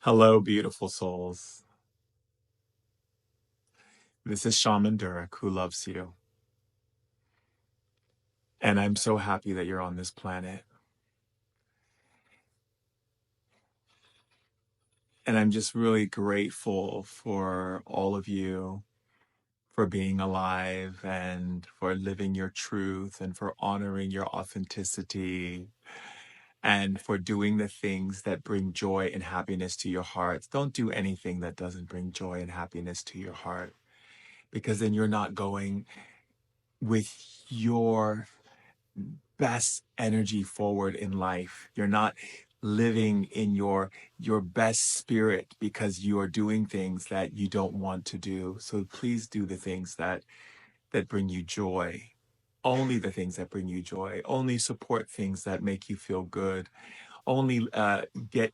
Hello, beautiful souls. This is Shaman Durek, who loves you. And I'm so happy that you're on this planet. And I'm just really grateful for all of you, for being alive and for living your truth and for honoring your authenticity and for doing the things that bring joy and happiness to your hearts. Don't do anything that doesn't bring joy and happiness to your heart, because then you're not going with your best energy forward in life. You're not living in your best spirit because you are doing things that you don't want to do. So please do the things that bring you joy. Only the things that bring you joy. Only support things that make you feel good. Only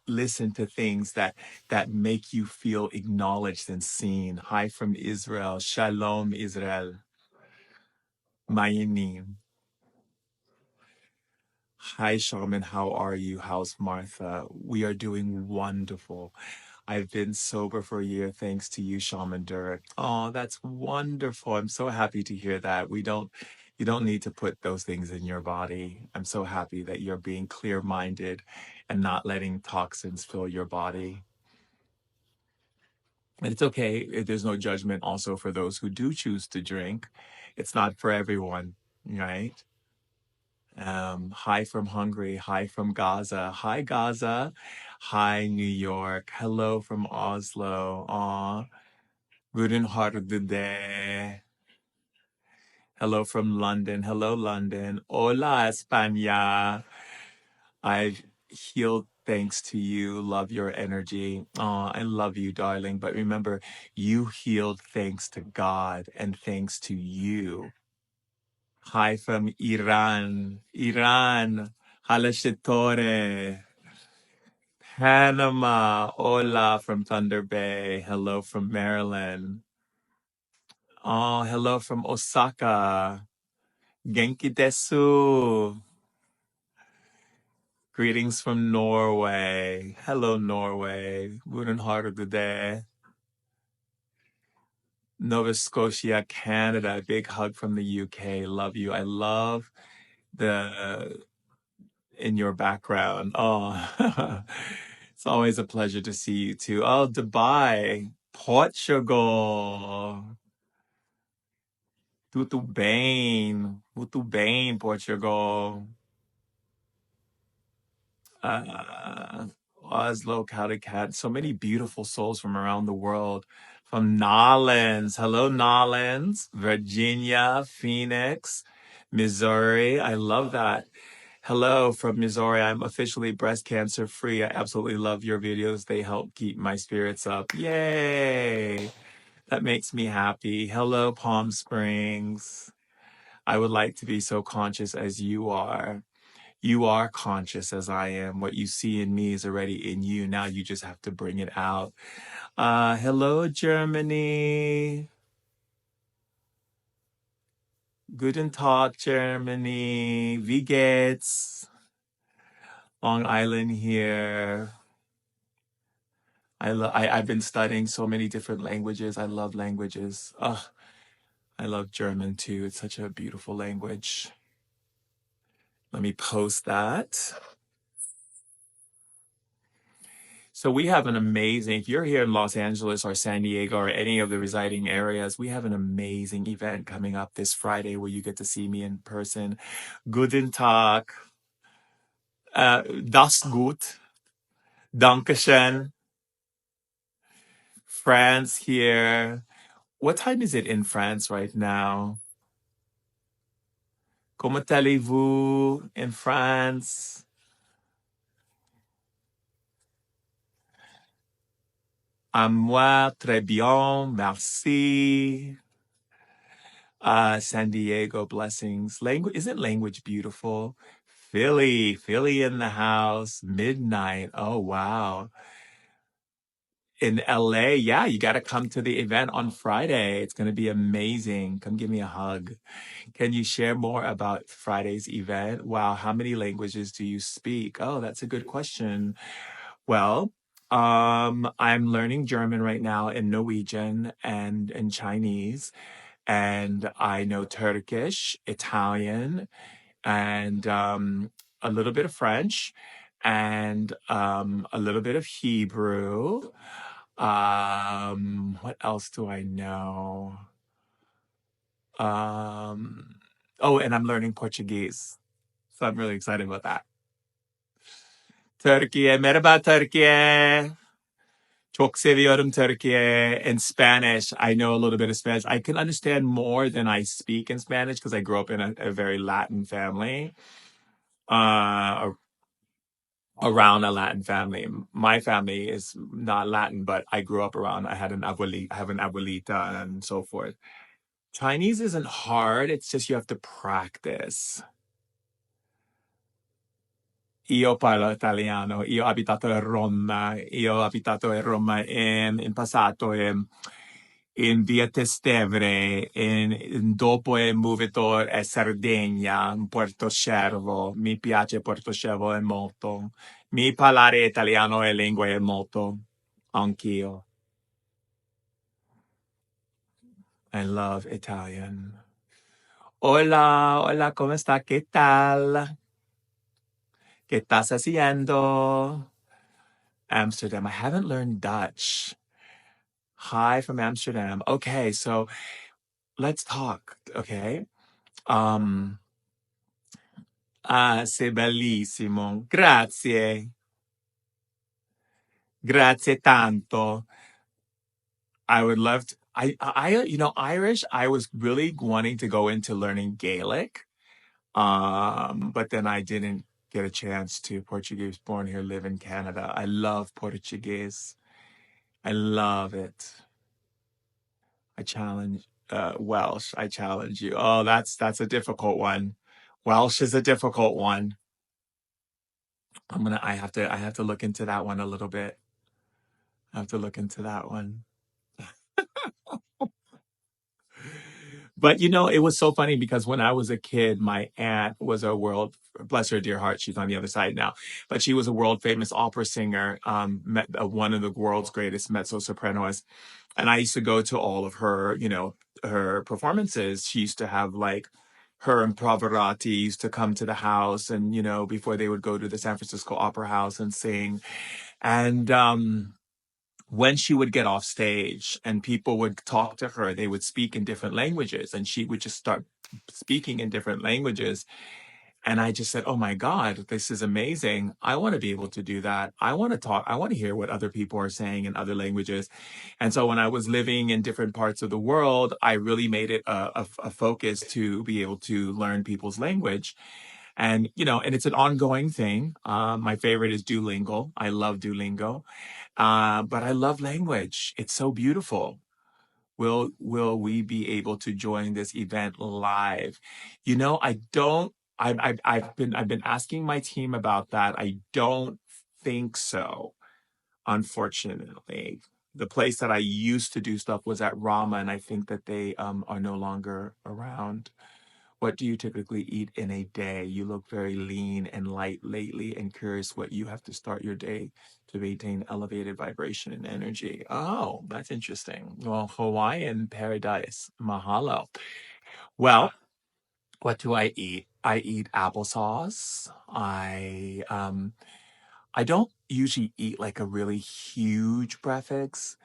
listen to things that make you feel acknowledged and seen. Hi from Israel. Shalom Israel. Mayinim. Hi, Shaman. How are you? How's Martha? We are doing wonderful. I've been sober for a year thanks to you, Shaman Durek. Oh, that's wonderful. I'm so happy to hear that. You don't need to put those things in your body. I'm so happy that you're being clear-minded and not letting toxins fill your body. And it's okay. There's no judgment also for those who do choose to drink. It's not for everyone, right? Hi from Hungary. Hi from Gaza. Hi, Gaza. Hi, New York. Hello from Oslo. Aw. Guten Day. Hello from London. Hello, London. Hola, España. I've healed thanks to you. Love your energy. Aw, I love you, darling. But remember, you healed thanks to God and thanks to you. Hi from Iran. Iran. Halashitore. Panama. Hola from Thunder Bay. Hello from Maryland. Oh, hello from Osaka. Genki desu. Greetings from Norway. Hello, Norway. Guten day. Nova Scotia, Canada. Big hug from the UK. Love you. I love the in your background. Oh, it's always a pleasure to see you too. Oh, Dubai, Portugal. Tudo bem. Muito bem, Portugal. Oslo, Calicut. So many beautiful souls from around the world. From Nolens. Hello, Nolens. Virginia, Phoenix, Missouri. I love that. Hello from Missouri. I'm officially breast cancer free. I absolutely love your videos. They help keep my spirits up. Yay! That makes me happy. Hello, Palm Springs. I would like to be so conscious as you are. You are conscious as I am. What you see in me is already in you. Now you just have to bring it out. Hello, Germany. Guten Tag, Germany. Wie geht's? Long Island here. I've been studying so many different languages. I love languages. I love German too. It's such a beautiful language. Let me post that. So we have an amazing, if you're here in Los Angeles or San Diego or any of the residing areas, we have an amazing event coming up this Friday where you get to see me in person. Guten Tag. Das gut. Dankeschön. France here. What time is it in France right now? Comment allez-vous in France? À moi, très bien, merci. San Diego, blessings. Isn't language beautiful? Philly in the house, midnight. Oh, wow. In LA, yeah, you got to come to the event on Friday. It's going to be amazing. Come give me a hug. Can you share more about Friday's event? Wow, how many languages do you speak? Oh, that's a good question. Well, I'm learning German right now and Norwegian and Chinese, and I know Turkish, Italian, and a little bit of French, and a little bit of Hebrew. What else do I know? Um, oh, and I'm learning Portuguese. So I'm really excited about that. Türkiye, merhaba Türkiye. Çok seviyorum Türkiye. In Spanish, I know a little bit of Spanish. I can understand more than I speak in Spanish because I grew up in a very Latin family. Uh, around a Latin family. My family is not Latin, but I grew up around. I have an abuelita and so forth. Chinese isn't hard. It's just you have to practice. Io parlo italiano. Io ho abitato a Roma. Io ho abitato a Roma in passato in via Testevere, dopo è movito a Sardegna, in Porto Cervo. Mi piace Porto Cervo è molto. Mi parlare italiano e lingue è molto. Anch'io. I love Italian. Hola, hola, ¿cómo está? ¿Qué tal? ¿Qué estás haciendo? Amsterdam. I haven't learned Dutch. Hi from Amsterdam. Okay, so let's talk. Okay. Um, sei bellissimo. Grazie. Grazie tanto. I would love to. Irish, I was really wanting to go into learning Gaelic. But then I didn't get a chance to. Portuguese, born here, live in Canada. I love Portuguese. I love it. I challenge Welsh. I challenge you. Oh, that's a difficult one. Welsh is a difficult one. I have to look into that one a little bit. I have to look into that one. But it was so funny because when I was a kid, my aunt was a bless her dear heart, she's on the other side now, but she was a world famous opera singer, one of the world's greatest mezzo sopranos. And I used to go to all of her, her performances. She used to have like her and Pavarotti used to come to the house and, before they would go to the San Francisco Opera House and sing. And, when she would get off stage and people would talk to her, they would speak in different languages and she would just start speaking in different languages. And I just said, oh my God, this is amazing. I want to be able to do that. I want to talk. I want to hear what other people are saying in other languages. And so when I was living in different parts of the world, I really made it a focus to be able to learn people's language. And, and it's an ongoing thing. My favorite is Duolingo. I love Duolingo. But I love language. It's so beautiful. Will we be able to join this event live? I don't. I've been asking my team about that. I don't think so. Unfortunately, the place that I used to do stuff was at Rama, and I think that they are no longer around. What do you typically eat in a day? You look very lean and light lately and curious what you have to start your day to maintain elevated vibration and energy. Oh, that's interesting. Well, Hawaiian paradise. Mahalo. Well, what do I eat? I eat applesauce. I don't usually eat like a really huge breakfast.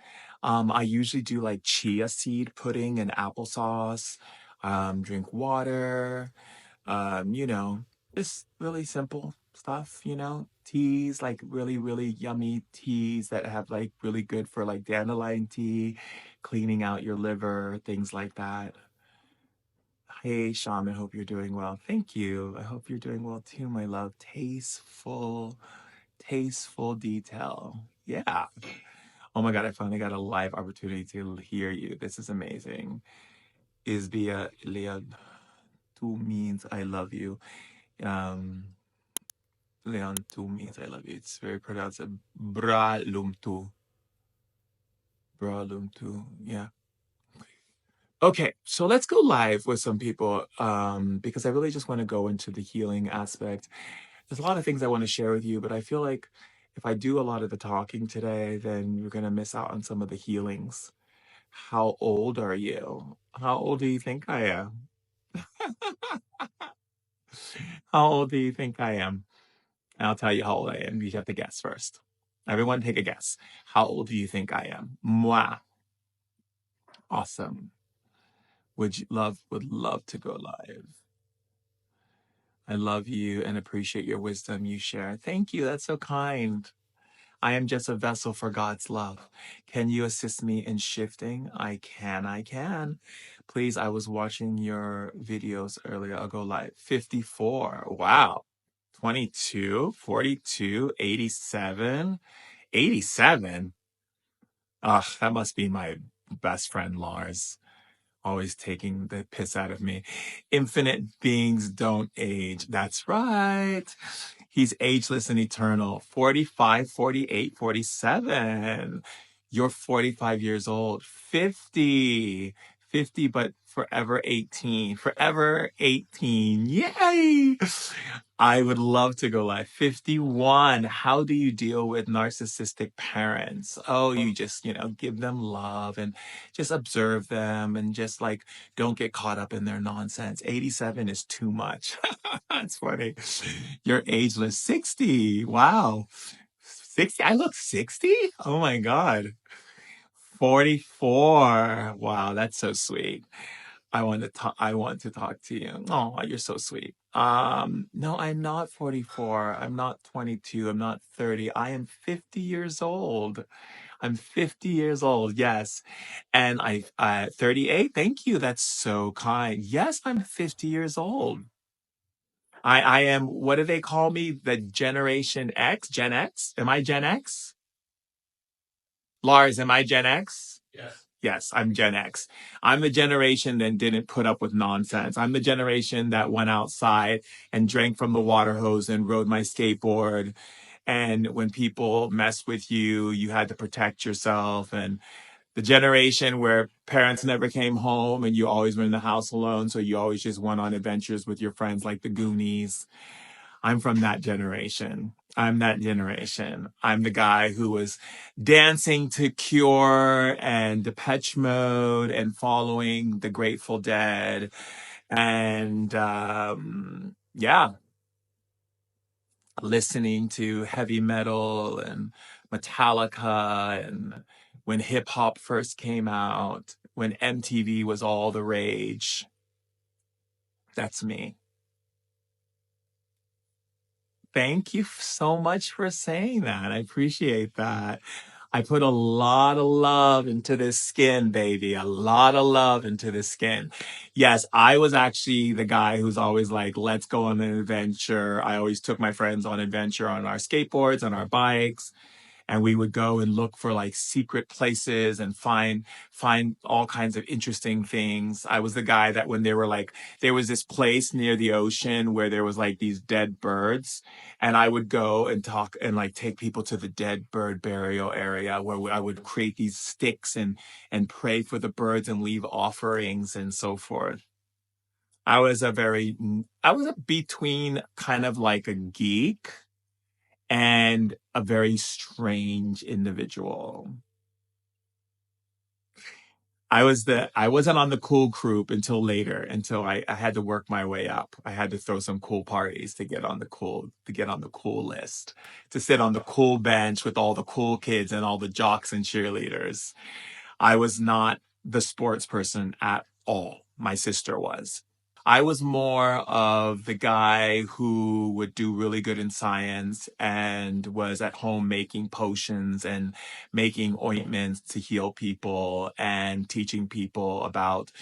I usually do like chia seed pudding and applesauce. Drink water. um, you know, just really simple stuff, teas, like really, really yummy teas that have like really good for like dandelion tea, cleaning out your liver, things like that. Hey, Shaman, hope you're doing well. Thank you. I hope you're doing well too, my love. Tasteful detail. Yeah. Oh my God, I finally got a live opportunity to hear you. This is amazing. Is via Leon two means I love you. Um, Leon tu means I love you. It's very pronounced bra lum tu. Bra lum tu. Yeah. Okay, so let's go live with some people because I really just want to go into the healing aspect. There's a lot of things I want to share with you, but I feel like if I do a lot of the talking today, then you're going to miss out on some of the healings. How old are you? How old do you think I am? How old do you think I am? And I'll tell you how old I am. You have to guess first. Everyone take a guess. How old do you think I am? Mwah. Awesome. Would love to go live. I love you and appreciate your wisdom you share. Thank you. That's so kind. I am just a vessel for God's love. Can you assist me in shifting? I can. I can. Please, I was watching your videos earlier. I'll go live. 54. Wow. 22, 42, 87, 87. Ugh, that must be my best friend, Lars. Always taking the piss out of me. Infinite beings don't age. That's right. He's ageless and eternal. 45, 48, 47. You're 45 years old. 50. 50, but forever 18. Forever 18. Yay! I would love to go live. 51. How do you deal with narcissistic parents? Oh, you just, give them love and just observe them and just like don't get caught up in their nonsense. 87 is too much. That's funny. You're ageless. 60. Wow. 60. I look 60? Oh my God. 44. Wow, that's so sweet. I want to talk to you. Oh, you're so sweet. No, I'm not 44. I'm not 22. I'm not 30. I am 50 years old. I'm 50 years old. Yes. And 38. Thank you. That's so kind. Yes, I'm 50 years old. I am, what do they call me? The Generation X? Gen X? Am I Gen X? Lars, am I Gen X? Yes, I'm Gen X. I'm the generation that didn't put up with nonsense. I'm the generation that went outside and drank from the water hose and rode my skateboard. And when people messed with you, you had to protect yourself. And the generation where parents never came home and you always were in the house alone. So you always just went on adventures with your friends like the Goonies. I'm from that generation. I'm that generation. I'm the guy who was dancing to Cure and Depeche Mode and following the Grateful Dead. And yeah, listening to heavy metal and Metallica and when hip hop first came out, when MTV was all the rage. That's me. Thank you so much for saying that. I appreciate that. I put a lot of love into this skin, baby. A lot of love into this skin. Yes, I was actually the guy who's always like, let's go on an adventure. I always took my friends on adventure on our skateboards, on our bikes, and we would go and look for like secret places and find all kinds of interesting things. I was the guy that when they were like there was this place near the ocean where there was like these dead birds, and I would go and talk and like take people to the dead bird burial area where I would create these sticks and pray for the birds and leave offerings and so forth. I was a between kind of like a geek and a very strange individual. I wasn't on the cool group until later, until I had to work my way up. I had to throw some cool parties to get on the cool list, to sit on the cool bench with all the cool kids and all the jocks and cheerleaders. I was not the sports person at all. My sister was. I was more of the guy who would do really good in science and was at home making potions and making ointments to heal people and teaching people about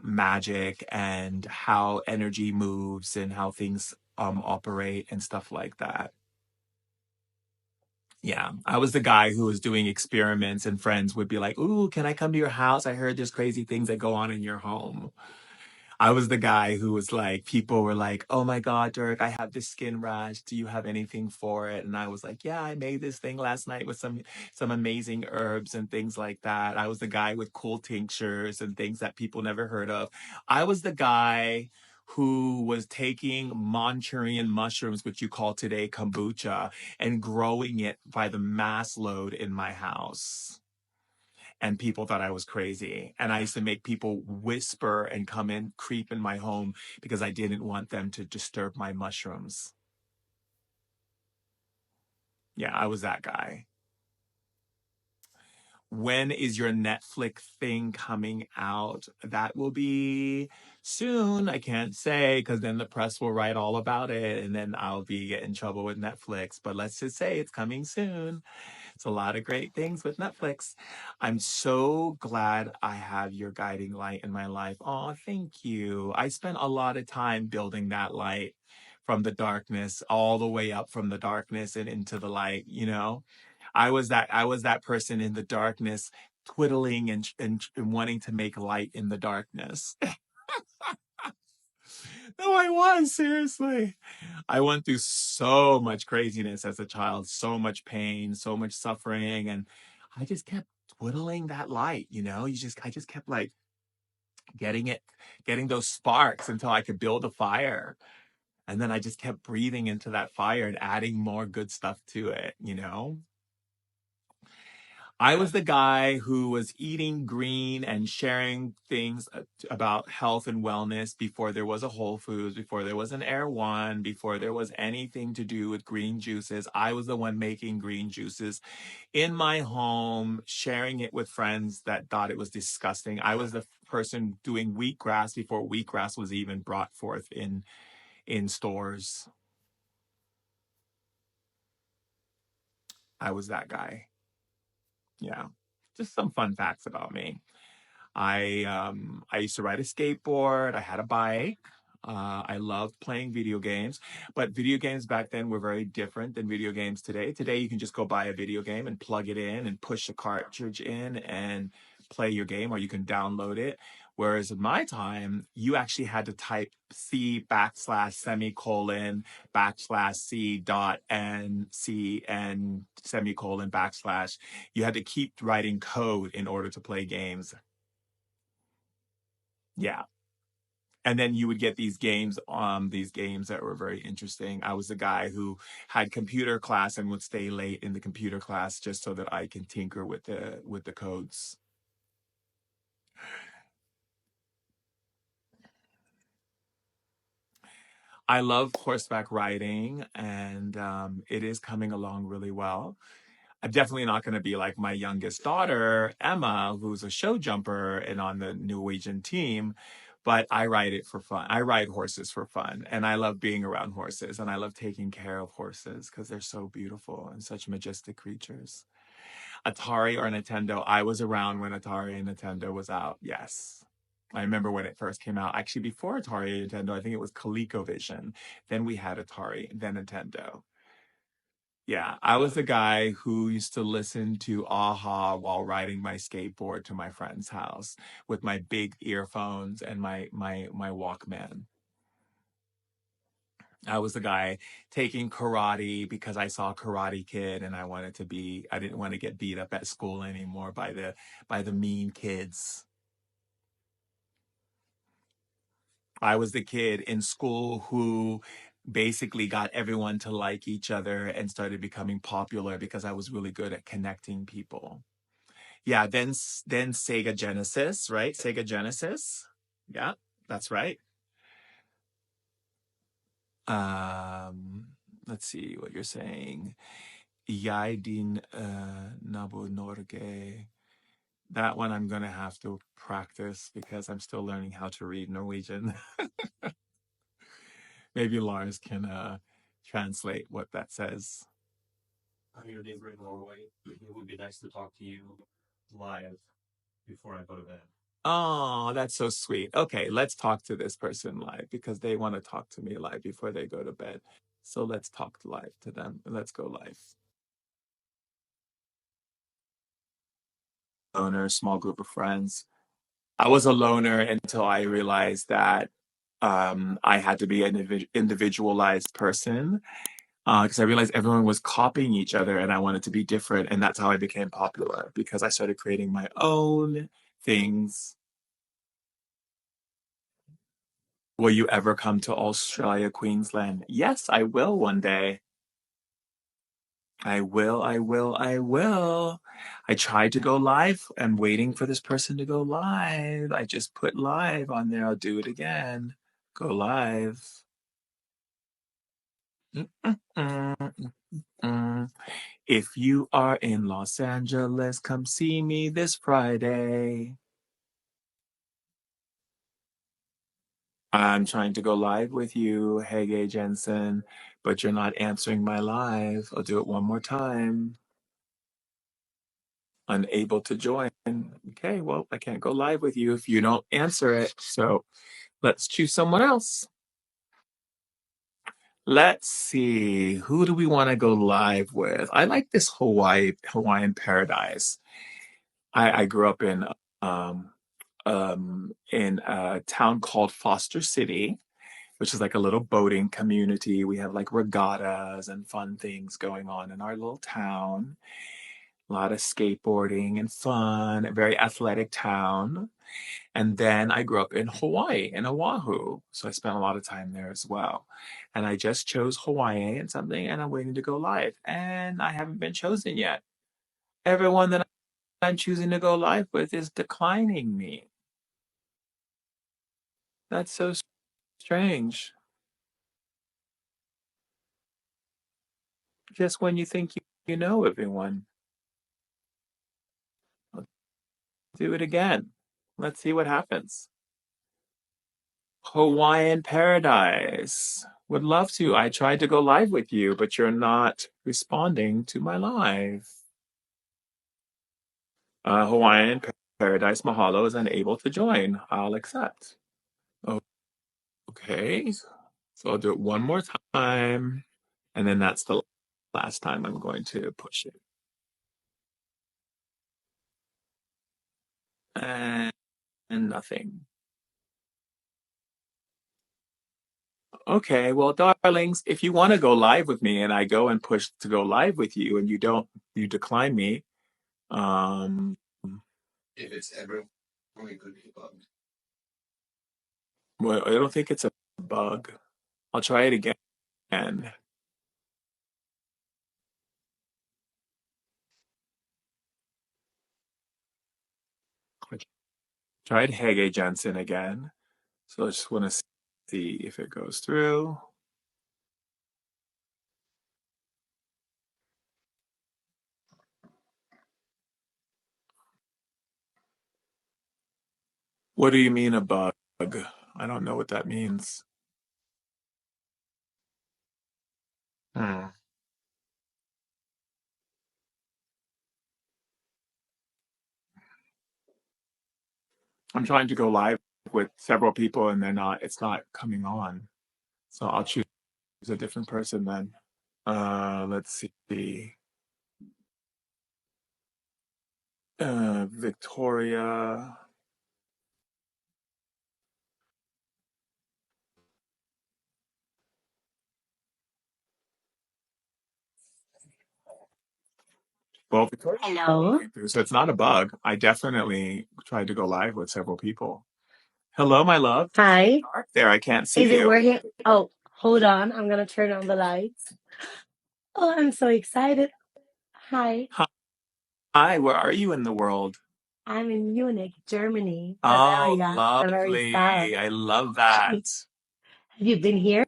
magic and how energy moves and how things operate and stuff like that. Yeah, I was the guy who was doing experiments, and friends would be like, "Ooh, can I come to your house? I heard there's crazy things that go on in your home." I was the guy who was like, people were like, "Oh my God, Dirk, I have this skin rash. Do you have anything for it?" And I was like, "Yeah, I made this thing last night with some amazing herbs and things like that." I was the guy with cool tinctures and things that people never heard of. I was the guy who was taking Manchurian mushrooms, which you call today kombucha, and growing it by the mass load in my house. And people thought I was crazy. And I used to make people whisper and come in, creep in my home because I didn't want them to disturb my mushrooms. Yeah, I was that guy. When is your Netflix thing coming out? That will be soon. I can't say because then the press will write all about it and then I'll be in trouble with Netflix. But let's just say it's coming soon. It's a lot of great things with Netflix. I'm so glad I have your guiding light in my life. Oh, thank you. I spent a lot of time building that light from the darkness all the way up from the darkness and into the light, you know? I was that person in the darkness twiddling and wanting to make light in the darkness. No, I was, seriously. I went through so much craziness as a child, so much pain, so much suffering, and I just kept twiddling that light, you know? I just kept like getting it, getting those sparks until I could build a fire. And then I just kept breathing into that fire and adding more good stuff to it, you know? I was the guy who was eating green and sharing things about health and wellness before there was a Whole Foods, before there was an Air One, before there was anything to do with green juices. I was the one making green juices in my home, sharing it with friends that thought it was disgusting. I was the person doing wheatgrass before wheatgrass was even brought forth in stores. I was that guy. Yeah. Just some fun facts about me. I used to ride a skateboard. I had a bike. I loved playing video games, but video games back then were very different than video games today. Today, you can just go buy a video game and plug it in and push a cartridge in and play your game, or you can download it. Whereas in my time, you actually had to type C backslash semicolon backslash C dot and C and semicolon backslash. You had to keep writing code in order to play games. Yeah. And then you would get these games that were very interesting. I was the guy who had computer class and would stay late in the computer class just so that I can tinker with the codes. I love horseback riding, and it is coming along really well. I'm definitely not going to be like my youngest daughter, Emma, who's a show jumper and on the Norwegian team, but I ride it for fun. I ride horses for fun, and I love being around horses, and I love taking care of horses because they're so beautiful and such majestic creatures. Atari or Nintendo, I was around when Atari and Nintendo was out. Yes. I remember when it first came out. Actually, before Atari and Nintendo, I think it was ColecoVision. Then we had Atari, then Nintendo. Yeah, I was the guy who used to listen to Aha while riding my skateboard to my friend's house with my big earphones and my Walkman. I was the guy taking karate because I saw Karate Kid and I didn't want to get beat up at school anymore by the mean kids. I was the kid in school who basically got everyone to like each other and started becoming popular because I was really good at connecting people. Yeah, then Sega Genesis, right? Sega Genesis. Yeah, that's right. Um, let's see what you're saying. Jeg din nabo Norge. That one I'm gonna have to practice because I'm still learning how to read Norwegian. Maybe Lars can translate what that says. I'm your neighbor in Norway. It would be nice to talk to you live before I go to bed. Oh, that's so sweet. Okay, let's talk to this person live because they want to talk to me live before they go to bed. So let's talk live to them. Let's go live. Loner, small group of friends. I was a loner until I realized that I had to be an individualized person because I realized everyone was copying each other and I wanted to be different. And that's how I became popular because I started creating my own things. Will you ever come to Australia, Queensland? Yes, I will one day. I will, I will, I will. I tried to go live. I'm waiting for this person to go live. I just put live on there. I'll do it again. Go live. Mm-mm-mm-mm. If you are in Los Angeles, come see me this Friday. I'm trying to go live with you, Hege Jensen, but you're not answering my live. I'll do it one more time. Unable to join. Okay, well, I can't go live with you if you don't answer it. So let's choose someone else. Let's see. Who do we want to go live with? I like this Hawaiian paradise. I grew up um, in a town called Foster City, which is like a little boating community. We have like regattas and fun things going on in our little town. A lot of skateboarding and fun, a very athletic town. And then I grew up in Hawaii, in Oahu. So I spent a lot of time there as well. And I just chose Hawaii and something, and I'm waiting to go live. And I haven't been chosen yet. Everyone that I'm choosing to go live with is declining me. That's so strange. Just when you think you know everyone. I'll do it again. Let's see what happens. Hawaiian Paradise. Would love to. I tried to go live with you, but you're not responding to my live. Hawaiian Paradise Mahalo is unable to join. I'll accept. Oh, okay. So I'll do it one more time. And then that's the last time I'm going to push it. And nothing. Okay, well, darlings, if you want to go live with me and I go and push to go live with you and you decline me, um, If it's ever only could be bugged. well, I don't think it's a bug. I'll try it again. I tried Hege Jensen again. So I just want to see if it goes through. What do you mean a bug? I don't know what that means. Hmm. I'm trying to go live with several people and it's not coming on. So I'll choose a different person then. Let's see. Victoria. Well, Victoria. Hello. So it's not a bug. I definitely tried to go live with several people. Hello, my love. Hi. Dark there, I can't see Is it you. working? Oh, hold on. I'm gonna turn on the lights. Oh, I'm so excited. Hi. Hi, where are you in the world? I'm in Munich, Germany, Oh, Bavaria, the very lovely. south. I love that. Have you been here?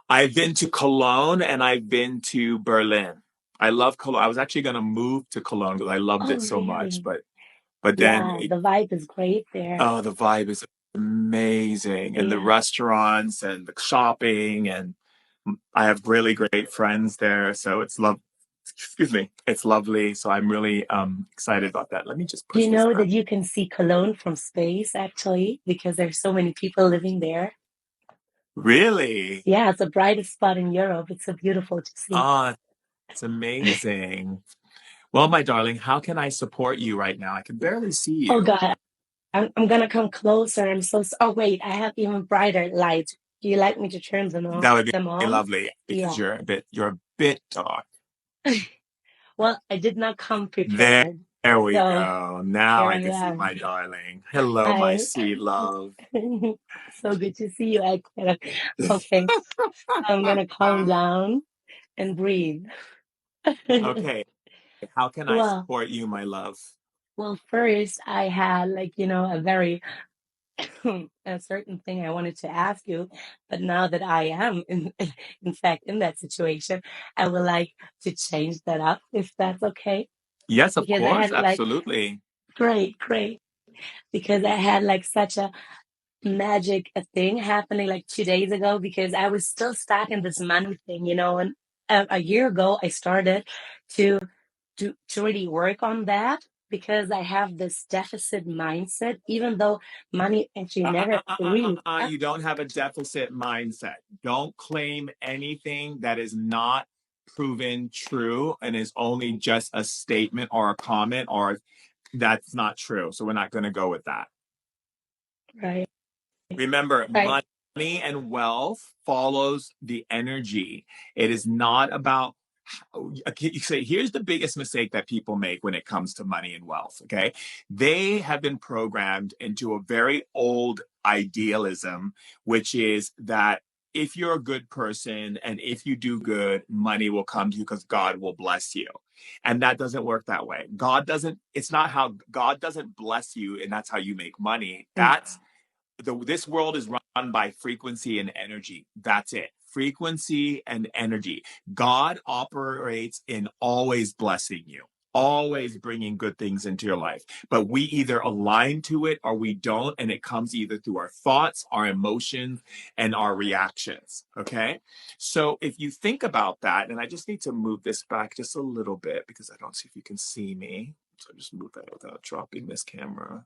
I've been to Cologne and I've been to Berlin. I love Cologne. I was actually going to move to Cologne because I loved it Oh, so much, really? but then Yeah, the vibe is great there. oh, the vibe is amazing, and the Yeah. restaurants and the shopping, and I have really great friends there, so it's love. Excuse me, it's lovely. So I'm really excited about that. Let me just Do push you this know back. that you can see Cologne from space actually because there's so many people living there? Really? Yeah, it's the brightest spot in Europe. It's so beautiful to see. Ah, it's amazing. Well, my darling, how can I support you right now? I can barely see Oh you. God, I'm gonna come closer. Oh wait, I have even brighter lights. Do you like me to turn That would them be on? lovely because Yeah. you're a bit dark. Well, I did not come There prepared. There we So go. Now here I I can see am. my darling. Hello, my Hi. sweet love. So good to see you, Akira. Okay, I'm gonna calm down and breathe. Okay, how can I Well, support you, my love? well, first I had like, a very a certain thing I wanted to ask you, but now that I am in fact in that situation, I would like to change that up if that's okay. Yes, of Because I course, had like absolutely. great, because I had like such a magic a thing happening like 2 days ago because I was still stuck in this money thing, and a year ago I started to to really work on that because I have this deficit mindset, even though money actually never really You don't have a deficit mindset. Don't claim anything that is not proven true and is only just a statement or a comment or that's not true. So we're not going to go with that. right, Remember, right. money and wealth follows the energy. It is not about you say here's the biggest mistake that people make when it comes to money and wealth. Okay, they have been programmed into a very old idealism, which is that if you're a good person and if you do good, money will come to you because God will bless you. And that doesn't work that way. It's not how God doesn't bless you, and that's how you make money. Mm, This world is run by frequency and energy. That's it. Frequency and energy. God operates in always blessing you, always bringing good things into your life. But we either align to it or we don't. And it comes either through our thoughts, our emotions, and our reactions. Okay. So if you think about that, and I just need to move this back just a little bit because I don't see if you can see me. So just move that without dropping this camera.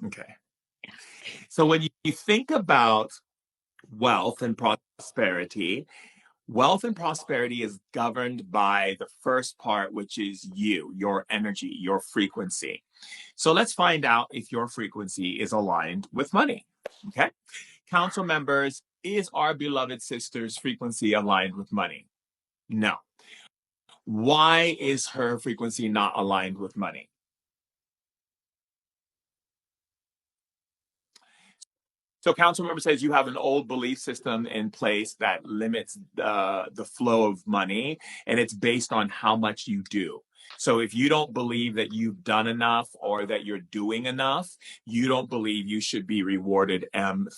Okay. So when you think about wealth and prosperity, wealth and prosperity is governed by the first part, which is you, your energy, your frequency. So let's find out if your frequency is aligned with money. Okay. Council members, is our beloved sister's frequency aligned with money? No. Why is her frequency not aligned with money? So council member says you have an old belief system in place that limits the flow of money, and it's based on how much you do. So if you don't believe that you've done enough or that you're doing enough, you don't believe you should be rewarded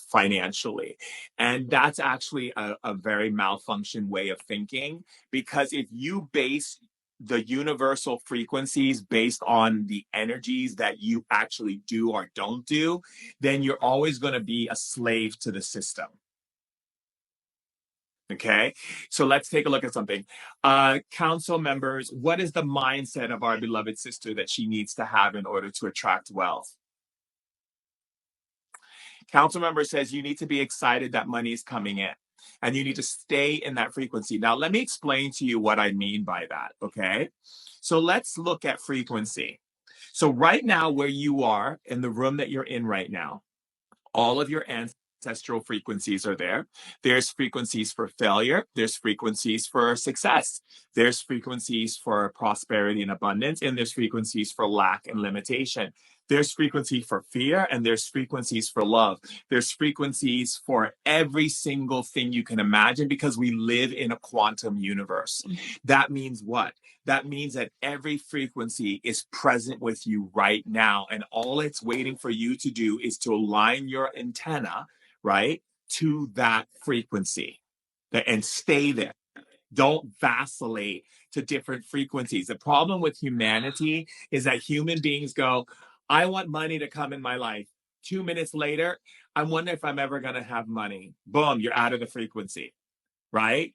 financially. And that's actually a very malfunction way of thinking, because if you base the universal frequencies based on the energies that you actually do or don't do, then you're always going to be a slave to the system. Okay, so let's take a look at something. Council members, what is the mindset of our beloved sister that she needs to have in order to attract wealth? Council member says you need to be excited that money is coming in and you need to stay in that frequency. Now, let me explain to you what I mean by that. Okay, so let's look at frequency. So, right now, where you are in the room that you're in right now, all of your ancestral frequencies are there. There's frequencies for failure. There's frequencies for success. There's frequencies for prosperity and abundance. And there's frequencies for lack and limitation. There's frequency for fear and there's frequencies for love. There's frequencies for every single thing you can imagine because we live in a quantum universe. That means what? That means that every frequency is present with you right now. And all it's waiting for you to do is to align your antenna, right, to that frequency and stay there. Don't vacillate to different frequencies. The problem with humanity is that human beings go, I want money to come in my life. 2 minutes later, I wonder if I'm ever going to have money. Boom, you're out of the frequency, right?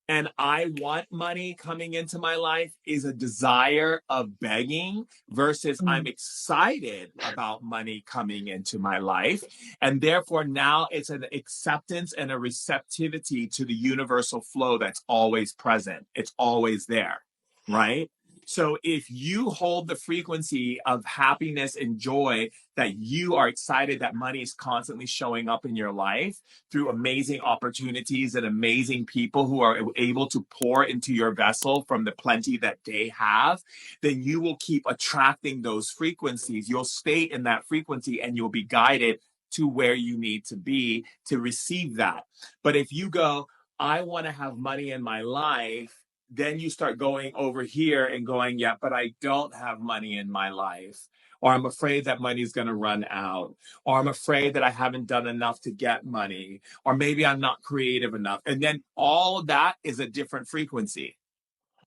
And I want money coming into my life is a desire of begging versus I'm mm, excited about money coming into my life. And therefore, now it's an acceptance and a receptivity to the universal flow that's always present. It's always there, right? So if you hold the frequency of happiness and joy, that you are excited that money is constantly showing up in your life through amazing opportunities and amazing people who are able to pour into your vessel from the plenty that they have, then you will keep attracting those frequencies. You'll stay in that frequency and you'll be guided to where you need to be to receive that. But if you go, I want to have money in my life, then you start going over here and going, yeah, but I don't have money in my life. Or I'm afraid that money's going to run out. Or I'm afraid that I haven't done enough to get money. Or maybe I'm not creative enough. And then all of that is a different frequency.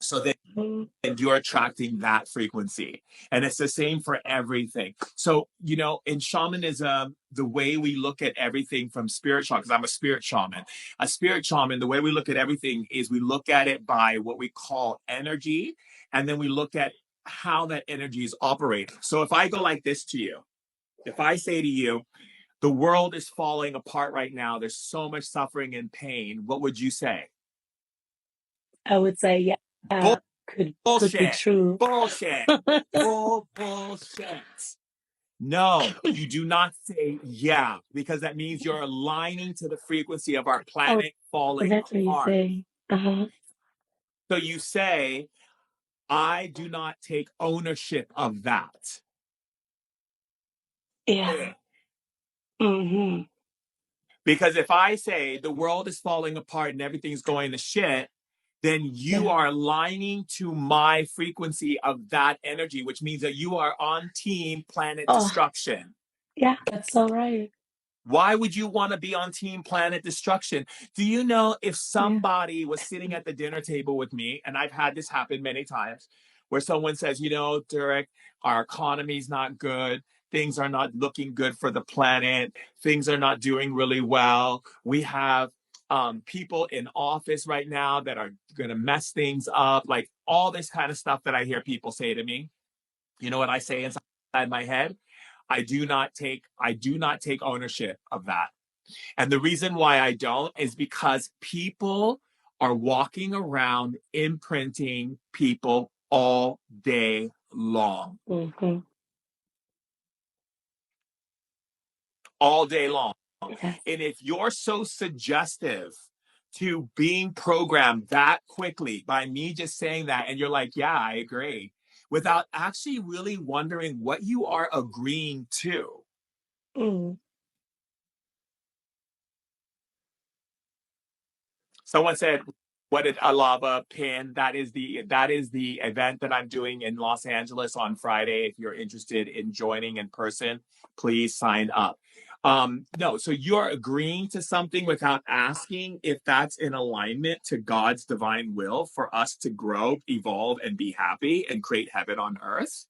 So then and you're attracting that frequency. And it's the same for everything. So, you know, in shamanism, the way we look at everything from spirit shaman, because I'm a spirit shaman, the way we look at everything is we look at it by what we call energy. And then we look at how that energy is operating. So if I go like this to you, if I say to you, the world is falling apart right now, there's so much suffering and pain, what would you say? I would say, yeah, could be true. Bullshit. Bullshit. No, you do not say yeah, because that means you're aligning to the frequency of our planet falling that's what you apart. say. So you say, I do not take ownership of that. Yeah. Because if I say the world is falling apart and everything's going to shit, then you are aligning to my frequency of that energy, which means that you are on team planet destruction. Yeah, that's so right. Why would you want to be on team planet destruction? Do you know if somebody was sitting at the dinner table with me, and I've had this happen many times, where someone says, you know, Durek, our economy's not good. Things are not looking good for the planet. Things are not doing really well. We have people in office right now that are going to mess things up, like all this kind of stuff that I hear people say to me. You know what I say inside my head? I do not take ownership of that. And the reason why I don't is because people are walking around imprinting people all day long. All day long. And if you're so suggestive to being programmed that quickly by me just saying that, and you're like, yeah, I agree, without actually really wondering what you are agreeing to. Someone said, what did Alava pin? That is the event that I'm doing in Los Angeles on Friday. If you're interested in joining in person, please sign up. No, so you're agreeing to something without asking if that's in alignment to God's divine will for us to grow, evolve, and be happy and create heaven on earth.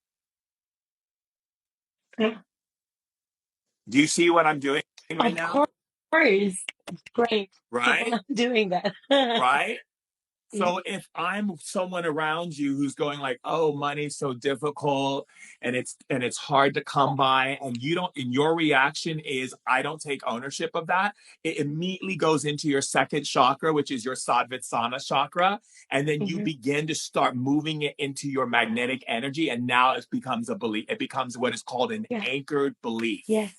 Yeah. Do you see what I'm doing right now? Of course. Great. Right? I'm doing that. Right? So if I'm someone around you who's going like, oh, money's so difficult and it's hard to come by, and you don't, and your reaction is, I don't take ownership of that, it immediately goes into your second chakra, which is your Sadvitsana chakra. And then you begin to start moving it into your magnetic energy. And now it becomes a belief. It becomes what is called an anchored belief. Yes.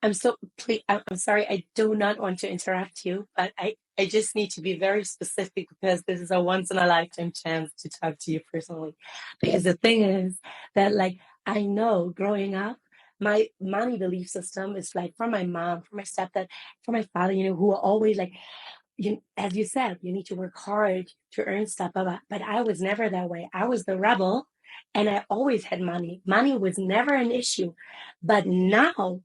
I'm sorry, I do not want to interrupt you, but I just need to be very specific because this is a once in a lifetime chance to talk to you personally. Because the thing is that, like, I know growing up, my money belief system is like from my mom, from my stepdad, from my father, you know, who are always like, as you said, you need to work hard to earn stuff, but I was never that way. I was the rebel and I always had money. Money was never an issue. But now,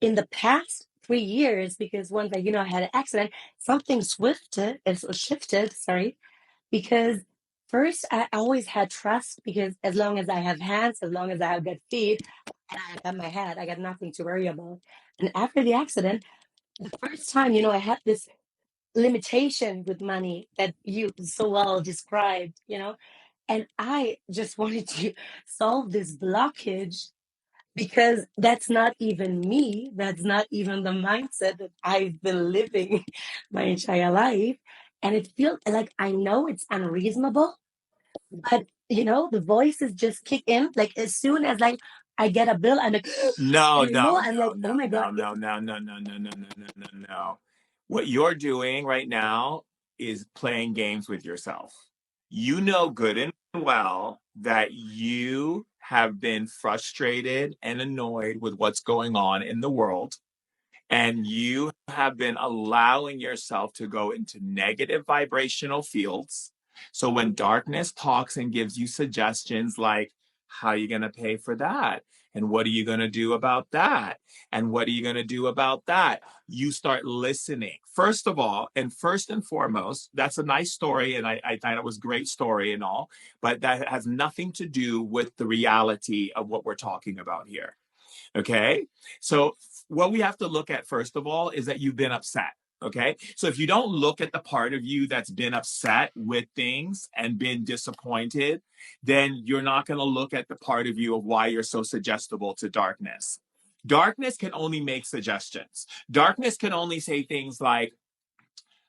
in the past 3 years, because once I had an accident, something shifted, because first I always had trust, because as long as I have hands, as long as I have good feet, and I got my head, I got nothing to worry about. And after the accident, the first time, I had this limitation with money that you so well described, and I just wanted to solve this blockage, because that's not even me. That's not even the mindset that I've been living my entire life. And it feels like, I know it's unreasonable, But you know, the voices just kick in. Like as soon as like I get a bill, I'm like, No, and you know, no, I'm no, like, oh no, my no, God. no, no, no, no, no, no, no, no, no, no. What you're doing right now is playing games with yourself. You know good and well that you have been frustrated and annoyed with what's going on in the world, and you have been allowing yourself to go into negative vibrational fields. So when darkness talks and gives you suggestions like, how are you going to pay for that? And what are you going to do about that? And what are you going to do about that? You start listening. First of all, and first and foremost, that's a nice story. And I thought it was a great story and all, but that has nothing to do with the reality of what we're talking about here. Okay. So what we have to look at first of all is that you've been upset. Okay. So if you don't look at the part of you that's been upset with things and been disappointed, then you're not going to look at the part of you of why you're so suggestible to darkness. Darkness can only make suggestions. Darkness can only say things like,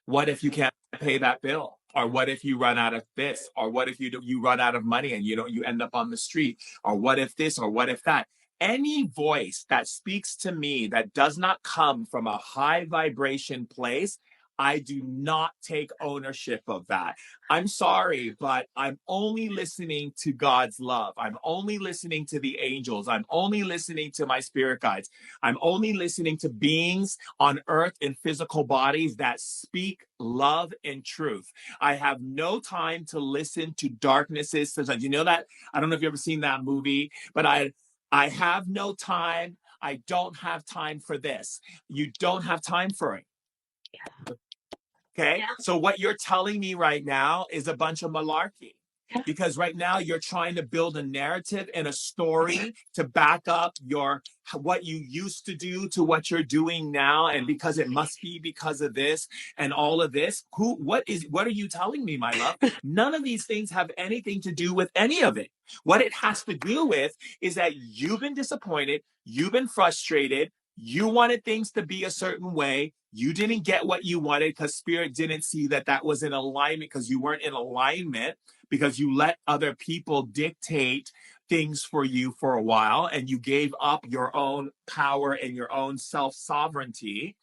what if you can't pay that bill? Or what if you run out of this? Or what if you run out of money and you end up on the street? Or what if this? Or what if that? Any voice that speaks to me that does not come from a high vibration place, I do not take ownership of that. I'm sorry, but I'm only listening to God's love. I'm only listening to the angels. I'm only listening to my spirit guides. I'm only listening to beings on earth in physical bodies that speak love and truth. I have no time to listen to darknesses. You know that? I don't know if you've ever seen that movie, but I have no time. I don't have time for this. You don't have time for it. Okay. Yeah. So what you're telling me right now is a bunch of malarkey. Because right now you're trying to build a narrative and a story to back up your what you used to do to what you're doing now, and because it must be because of this and all of this. What are you telling me, my love? None of these things have anything to do with any of it. What it has to do with is that you've been disappointed, you've been frustrated, you wanted things to be a certain way. You didn't get what you wanted because spirit didn't see that that was in alignment, because you weren't in alignment, because you let other people dictate things for you for a while, and you gave up your own power and your own self-sovereignty.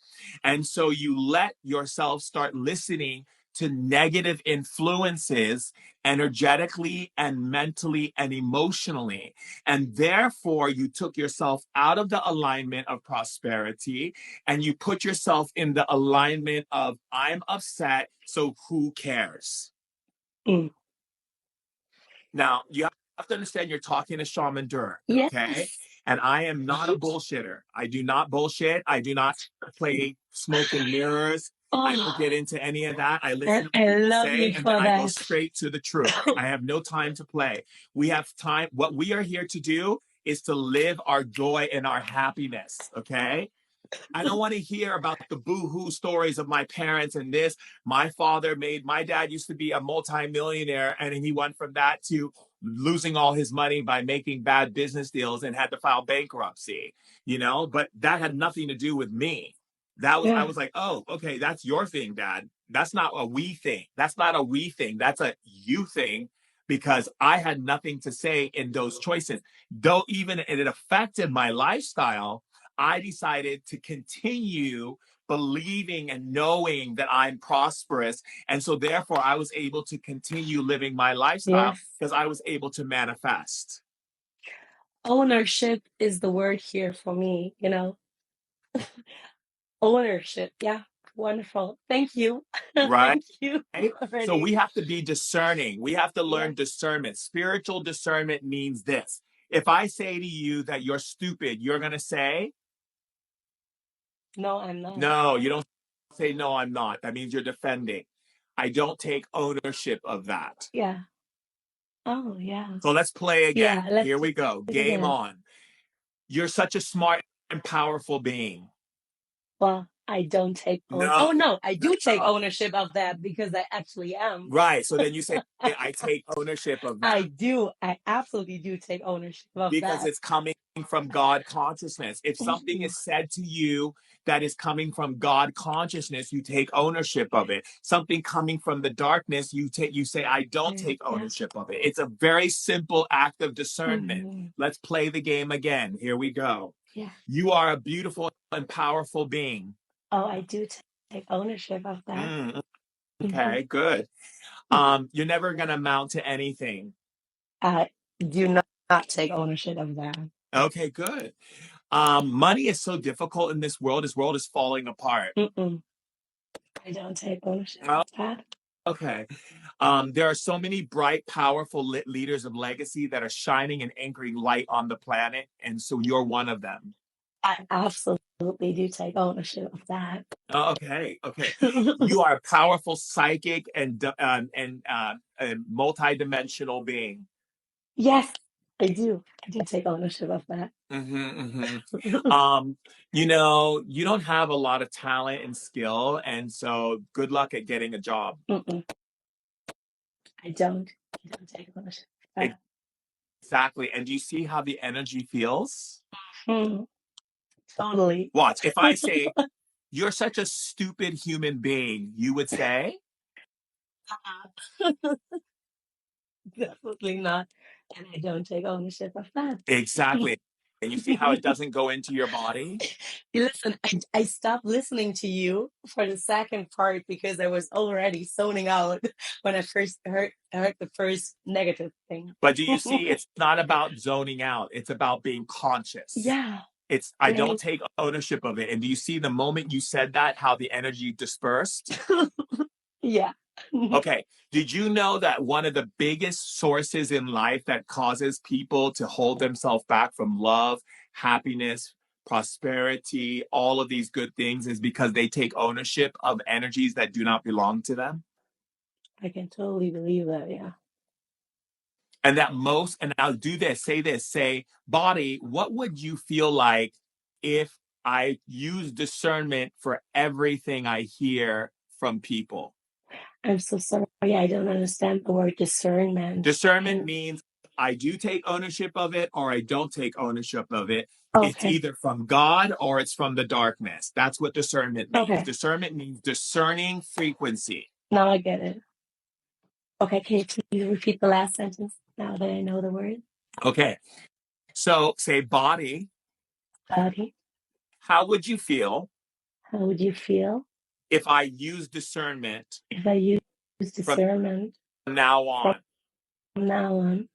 And so you let yourself start listening to negative influences energetically and mentally and emotionally. And therefore, you took yourself out of the alignment of prosperity and you put yourself in the alignment of, I'm upset, so who cares? Mm. Now, you have to understand you're talking to Shaman Durek, Yes. okay? And I am not a bullshitter. I do not bullshit. I do not play smoke and mirrors. I don't get into any of that. I listen to what I people love say, you and for then I go that. straight to the truth. I have no time to play. We have time. What we are here to do is to live our joy and our happiness, okay? I don't want to hear about the boo-hoo stories of my parents and this. My dad used to be a multimillionaire, and he went from that to losing all his money by making bad business deals and had to file bankruptcy, but that had nothing to do with me. I was like, oh, okay, that's your thing, Dad. That's not a we thing. That's not a we thing. That's a you thing, because I had nothing to say in those choices. Though even it affected my lifestyle, I decided to continue believing and knowing that I'm prosperous. And so therefore I was able to continue living my lifestyle because I was able to manifest. Ownership is the word here for me, Ownership. Yeah. Wonderful. Thank you. Right? Thank you. So we have to be discerning. We have to learn discernment. Spiritual discernment means this. If I say to you that you're stupid, you're going to say, no, I'm not. No, you don't say, no, I'm not. That means you're defending. I don't take ownership of that. Yeah. Oh, yeah. So let's play again. Yeah, Here we go. Game on. You're such a smart and powerful being. Well, I don't take Oh, no, I do take ownership of that because I actually am. Right. So then you say, I take ownership of that. I do. I absolutely do take ownership of because that. it's coming from God consciousness. If something is said to you that is coming from God consciousness, you take ownership of it. Something coming from the darkness, you say, I don't take ownership of it. It's a very simple act of discernment. Let's play the game again. Here we go. Yeah. You are a beautiful and powerful being. Oh, I do take ownership of that. Okay, good. You're never going to amount to anything. I do not take ownership of that. Okay, good. Money is so difficult in this world. This world is falling apart. I don't take ownership of that. Okay. There are so many bright, powerful leaders of legacy that are shining and anchoring light on the planet. And so you're one of them. I absolutely do take ownership of that. Okay. You are a powerful psychic and multi-dimensional being. Yes, I do. I do take ownership of that. You don't have a lot of talent and skill, and so good luck at getting a job. I don't take ownership of that. Exactly. And do you see how the energy feels? Totally. Watch. If I say, you're such a stupid human being, you would say? Definitely not. And I don't take ownership of that. Exactly. And you see how it doesn't go into your body? Listen, I stopped listening to you for the second part because I was already zoning out when I first heard the first negative thing. But do you see, it's not about zoning out. It's about being conscious. Yeah. I don't take ownership of it. And do you see the moment you said that, how the energy dispersed? Yeah. Okay. Did you know that one of the biggest sources in life that causes people to hold themselves back from love, happiness, prosperity, all of these good things is because they take ownership of energies that do not belong to them? I can totally believe that, yeah. And and I'll do this, say, body, what would you feel like if I use discernment for everything I hear from people? I'm so sorry. I don't understand the word discernment. Discernment means I do take ownership of it or I don't take ownership of it. Okay. It's either from God or it's from the darkness. That's what discernment means. Okay. Discernment means discerning frequency. Now I get it. Okay, can you please repeat the last sentence now that I know the word? Okay. So say body. Body. How would you feel? How would you feel? If I use discernment. If I use discernment. From now on. From now on.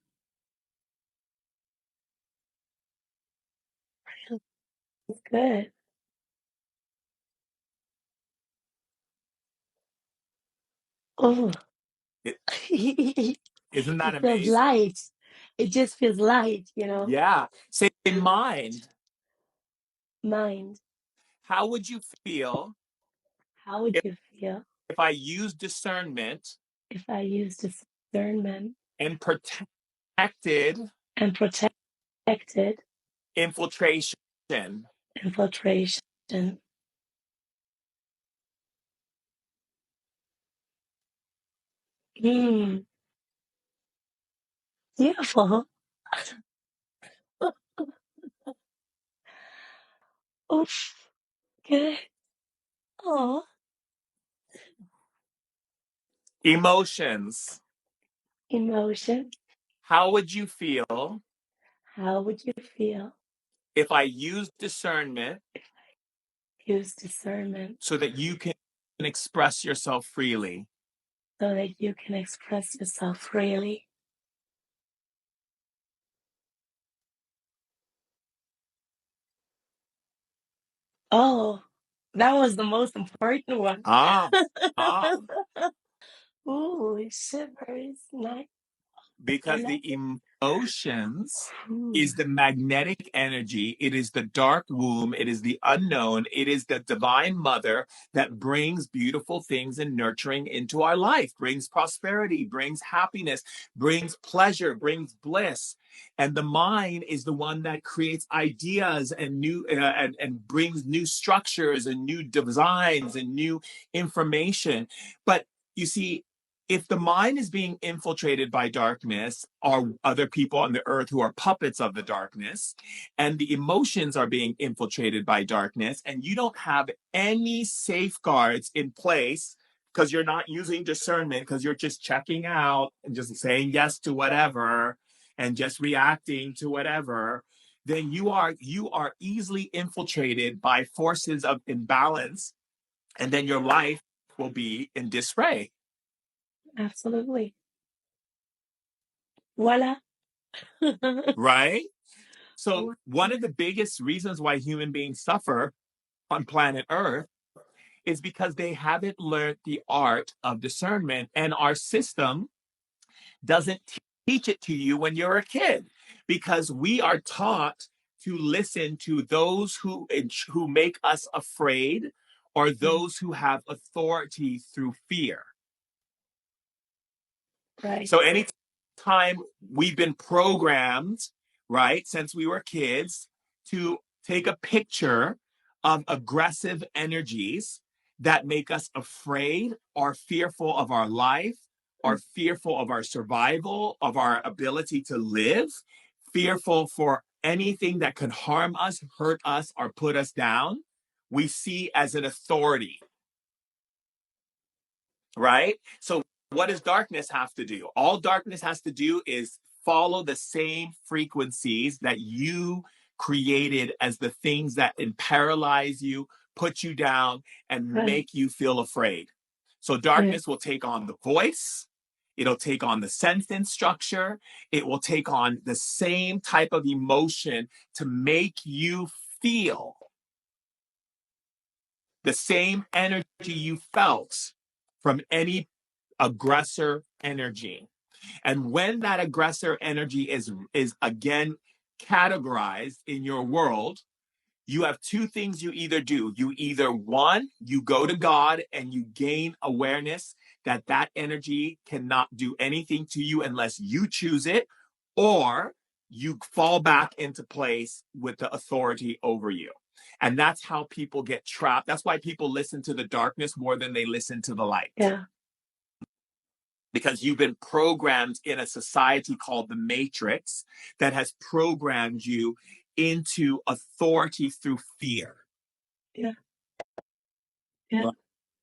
It's good. Oh. Isn't that it amazing? feels light. It just feels light, you know? Yeah. Say mind. Mind. How would you feel? How would you feel? If I use discernment. If I use discernment. And protected. And protected. Infiltration. Infiltration. Beautiful. Oof. Good. Oh. Emotions. Emotion. How would you feel? How would you feel? If I use discernment. Use discernment. So that you can express yourself freely. So that you can express yourself freely. Oh, that was the most important one. Ooh, it shivers. Nice. Because the emotions is the magnetic energy. It is the dark womb. It is the unknown. It is the divine mother that brings beautiful things and nurturing into our life, brings prosperity, brings happiness, brings pleasure, brings bliss. And the mind is the one that creates ideas and new and brings new structures and new designs and new information. But you see, if the mind is being infiltrated by darkness, or other people on the earth who are puppets of the darkness, and the emotions are being infiltrated by darkness, and you don't have any safeguards in place because you're not using discernment, because you're just checking out and just saying yes to whatever and just reacting to whatever, then you are easily infiltrated by forces of imbalance, and then your life will be in disarray. Absolutely. Voila. Right? So, one of the biggest reasons why human beings suffer on planet Earth is because they haven't learned the art of discernment, and our system doesn't teach it to you when you're a kid, because we are taught to listen to those who make us afraid, or those who have authority through fear. Right. So anytime we've been programmed, right, since we were kids, to take a picture of aggressive energies that make us afraid or fearful of our life, or fearful of our survival, of our ability to live, fearful for anything that could harm us, hurt us, or put us down, we see as an authority, right? So what does darkness have to do? All darkness has to do is follow the same frequencies that you created as the things that paralyze you, put you down, and make you feel afraid. So darkness will take on the voice, it'll take on the sentence structure, it will take on the same type of emotion to make you feel the same energy you felt from any aggressor energy. And when that aggressor energy is again categorized in your world, you have two things you either do. You either, one, you go to God and you gain awareness that that energy cannot do anything to you unless you choose it, or you fall back into place with the authority over you. And that's how people get trapped. That's why people listen to the darkness more than they listen to the light. Yeah. Because you've been programmed in a society called the Matrix that has programmed you into authority through fear. Yeah. Yeah.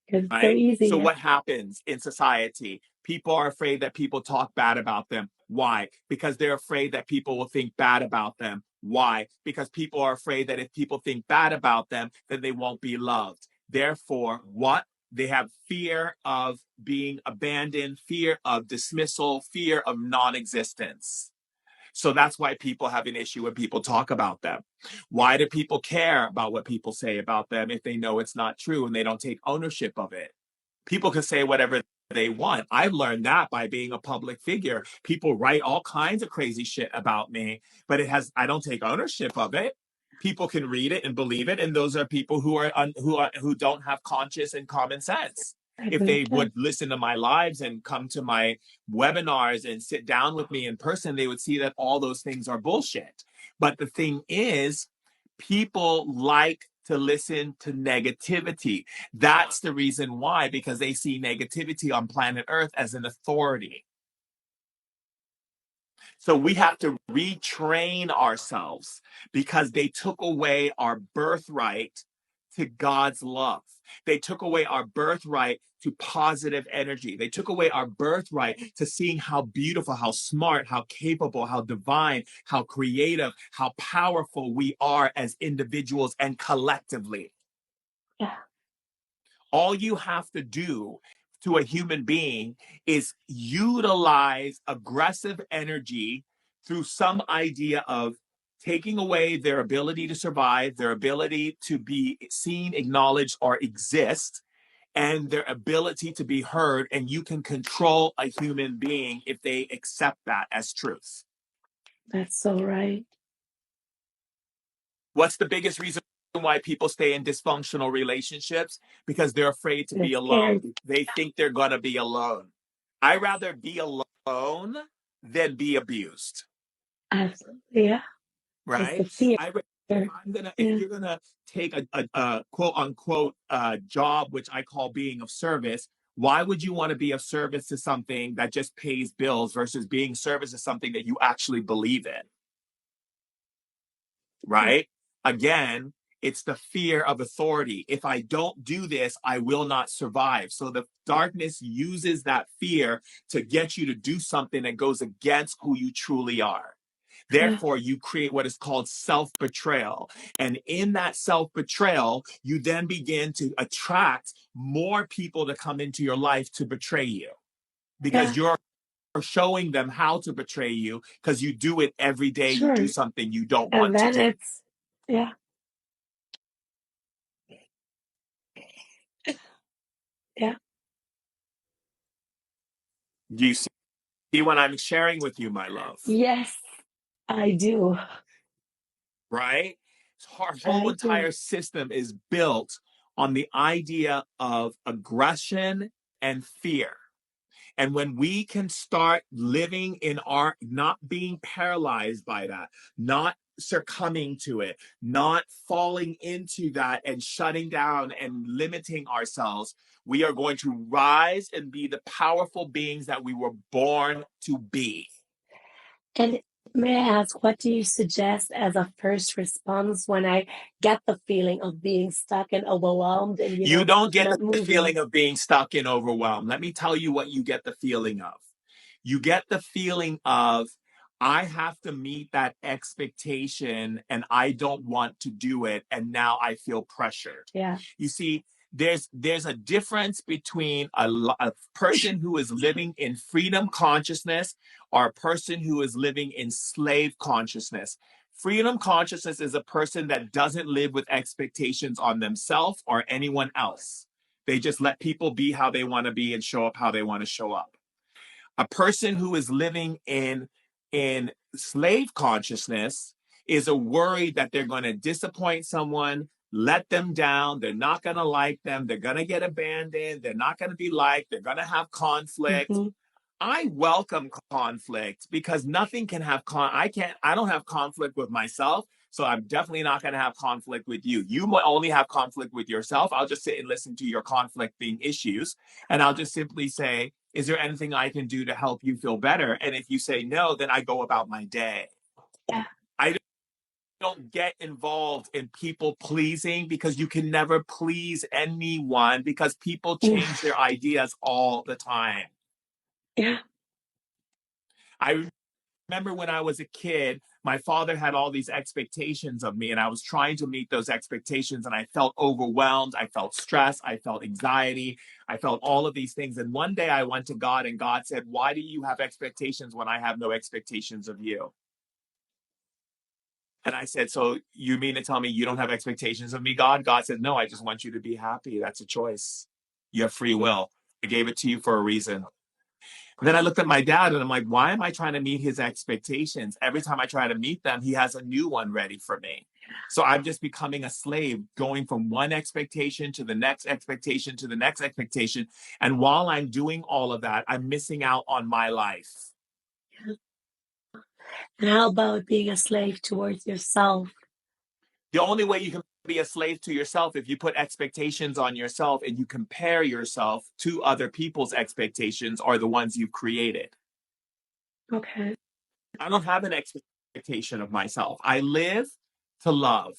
Because it's so Right? easy. So Yeah. what happens in society? People are afraid that people talk bad about them. Why? Because they're afraid that people will think bad about them. Why? Because people are afraid that if people think bad about them, then they won't be loved. Therefore, what? They have fear of being abandoned, fear of dismissal, fear of non-existence. So that's why people have an issue when people talk about them. Why do people care about what people say about them if they know it's not true and they don't take ownership of it? People can say whatever they want. I've learned that by being a public figure. People write all kinds of crazy shit about me, but I don't take ownership of it. People can read it and believe it, and those are people who don't have conscious and common sense. If they would listen to my lives and come to my webinars and sit down with me in person, they would see that all those things are bullshit. But the thing is, people like to listen to negativity. That's the reason why, because they see negativity on planet Earth as an authority. So we have to retrain ourselves, because they took away our birthright to God's love. They took away our birthright to positive energy. They took away our birthright to seeing how beautiful, how smart, how capable, how divine, how creative, how powerful we are as individuals and collectively. Yeah. All you have to do to a human being is utilize aggressive energy through some idea of taking away their ability to survive, their ability to be seen, acknowledged, or exist, and their ability to be heard. And you can control a human being if they accept that as truth. That's so right. What's the biggest reason why people stay in dysfunctional relationships? Because they're afraid to be alone. They think they're going to be alone. I'd rather be alone than be abused. Absolutely. Yeah. Right? It's the fear. If you're gonna take a quote unquote job, which I call being of service, Why would you want to be of service to something that just pays bills versus being service to something that you actually believe in? Right? Again, it's the fear of authority. If I don't do this, I will not survive. So the darkness uses that fear to get you to do something that goes against who you truly are. Therefore, you create what is called self betrayal. And in that self betrayal, you then begin to attract more people to come into your life to betray you because you're showing them how to betray you because you do it every day. You do something you don't want And to then do. it's, yeah. Yeah. Do you see what I'm sharing with you, my love? Yes, I do. Right? Our whole I do. entire system is built on the idea of aggression and fear. And when we can start living in our, not being paralyzed by that, not succumbing to it, not falling into that and shutting down and limiting ourselves, we are going to rise and be the powerful beings that we were born to be. And may I ask, what do you suggest as a first response when I get the feeling of being stuck and overwhelmed and, You don't get not the moving? feeling of being stuck and overwhelmed. Let me tell you what you get the feeling of. You get the feeling of, I have to meet that expectation and I don't want to do it. And now I feel pressured. Yeah. You see, there's a difference between a person who is living in freedom consciousness or a person who is living in slave consciousness. Freedom consciousness is a person that doesn't live with expectations on themselves or anyone else. They just let people be how they want to be and show up how they want to show up. A person who is living in slave consciousness is a worry that they're going to disappoint someone, let them down, they're not going to like them, they're going to get abandoned, they're not going to be liked, they're going to have conflict. Mm-hmm. I welcome conflict because nothing can have I don't have conflict with myself. So I'm definitely not going to have conflict with you. You might only have conflict with yourself. I'll just sit and listen to your conflicting issues. And I'll just simply say, is there anything I can do to help you feel better? And if you say no, then I go about my day. Yeah. I don't get involved in people pleasing because you can never please anyone because people change their ideas all the time. Yeah. I remember when I was a kid, my father had all these expectations of me, and I was trying to meet those expectations, and I felt overwhelmed. I felt stress. I felt anxiety. I felt all of these things. And one day I went to God, and God said, "Why do you have expectations when I have no expectations of you?" And I said, "So you mean to tell me you don't have expectations of me, God?" God said, "No, I just want you to be happy. That's a choice. You have free will. I gave it to you for a reason." And then I looked at my dad and I'm like, why am I trying to meet his expectations? Every time I try to meet them, he has a new one ready for me. So I'm just becoming a slave, going from one expectation to the next expectation to the next expectation. And while I'm doing all of that, I'm missing out on my life. And how about being a slave towards yourself? The only way you can be a slave to yourself if you put expectations on yourself and you compare yourself to other people's expectations or the ones you've created. Okay. I don't have an expectation of myself. I live to love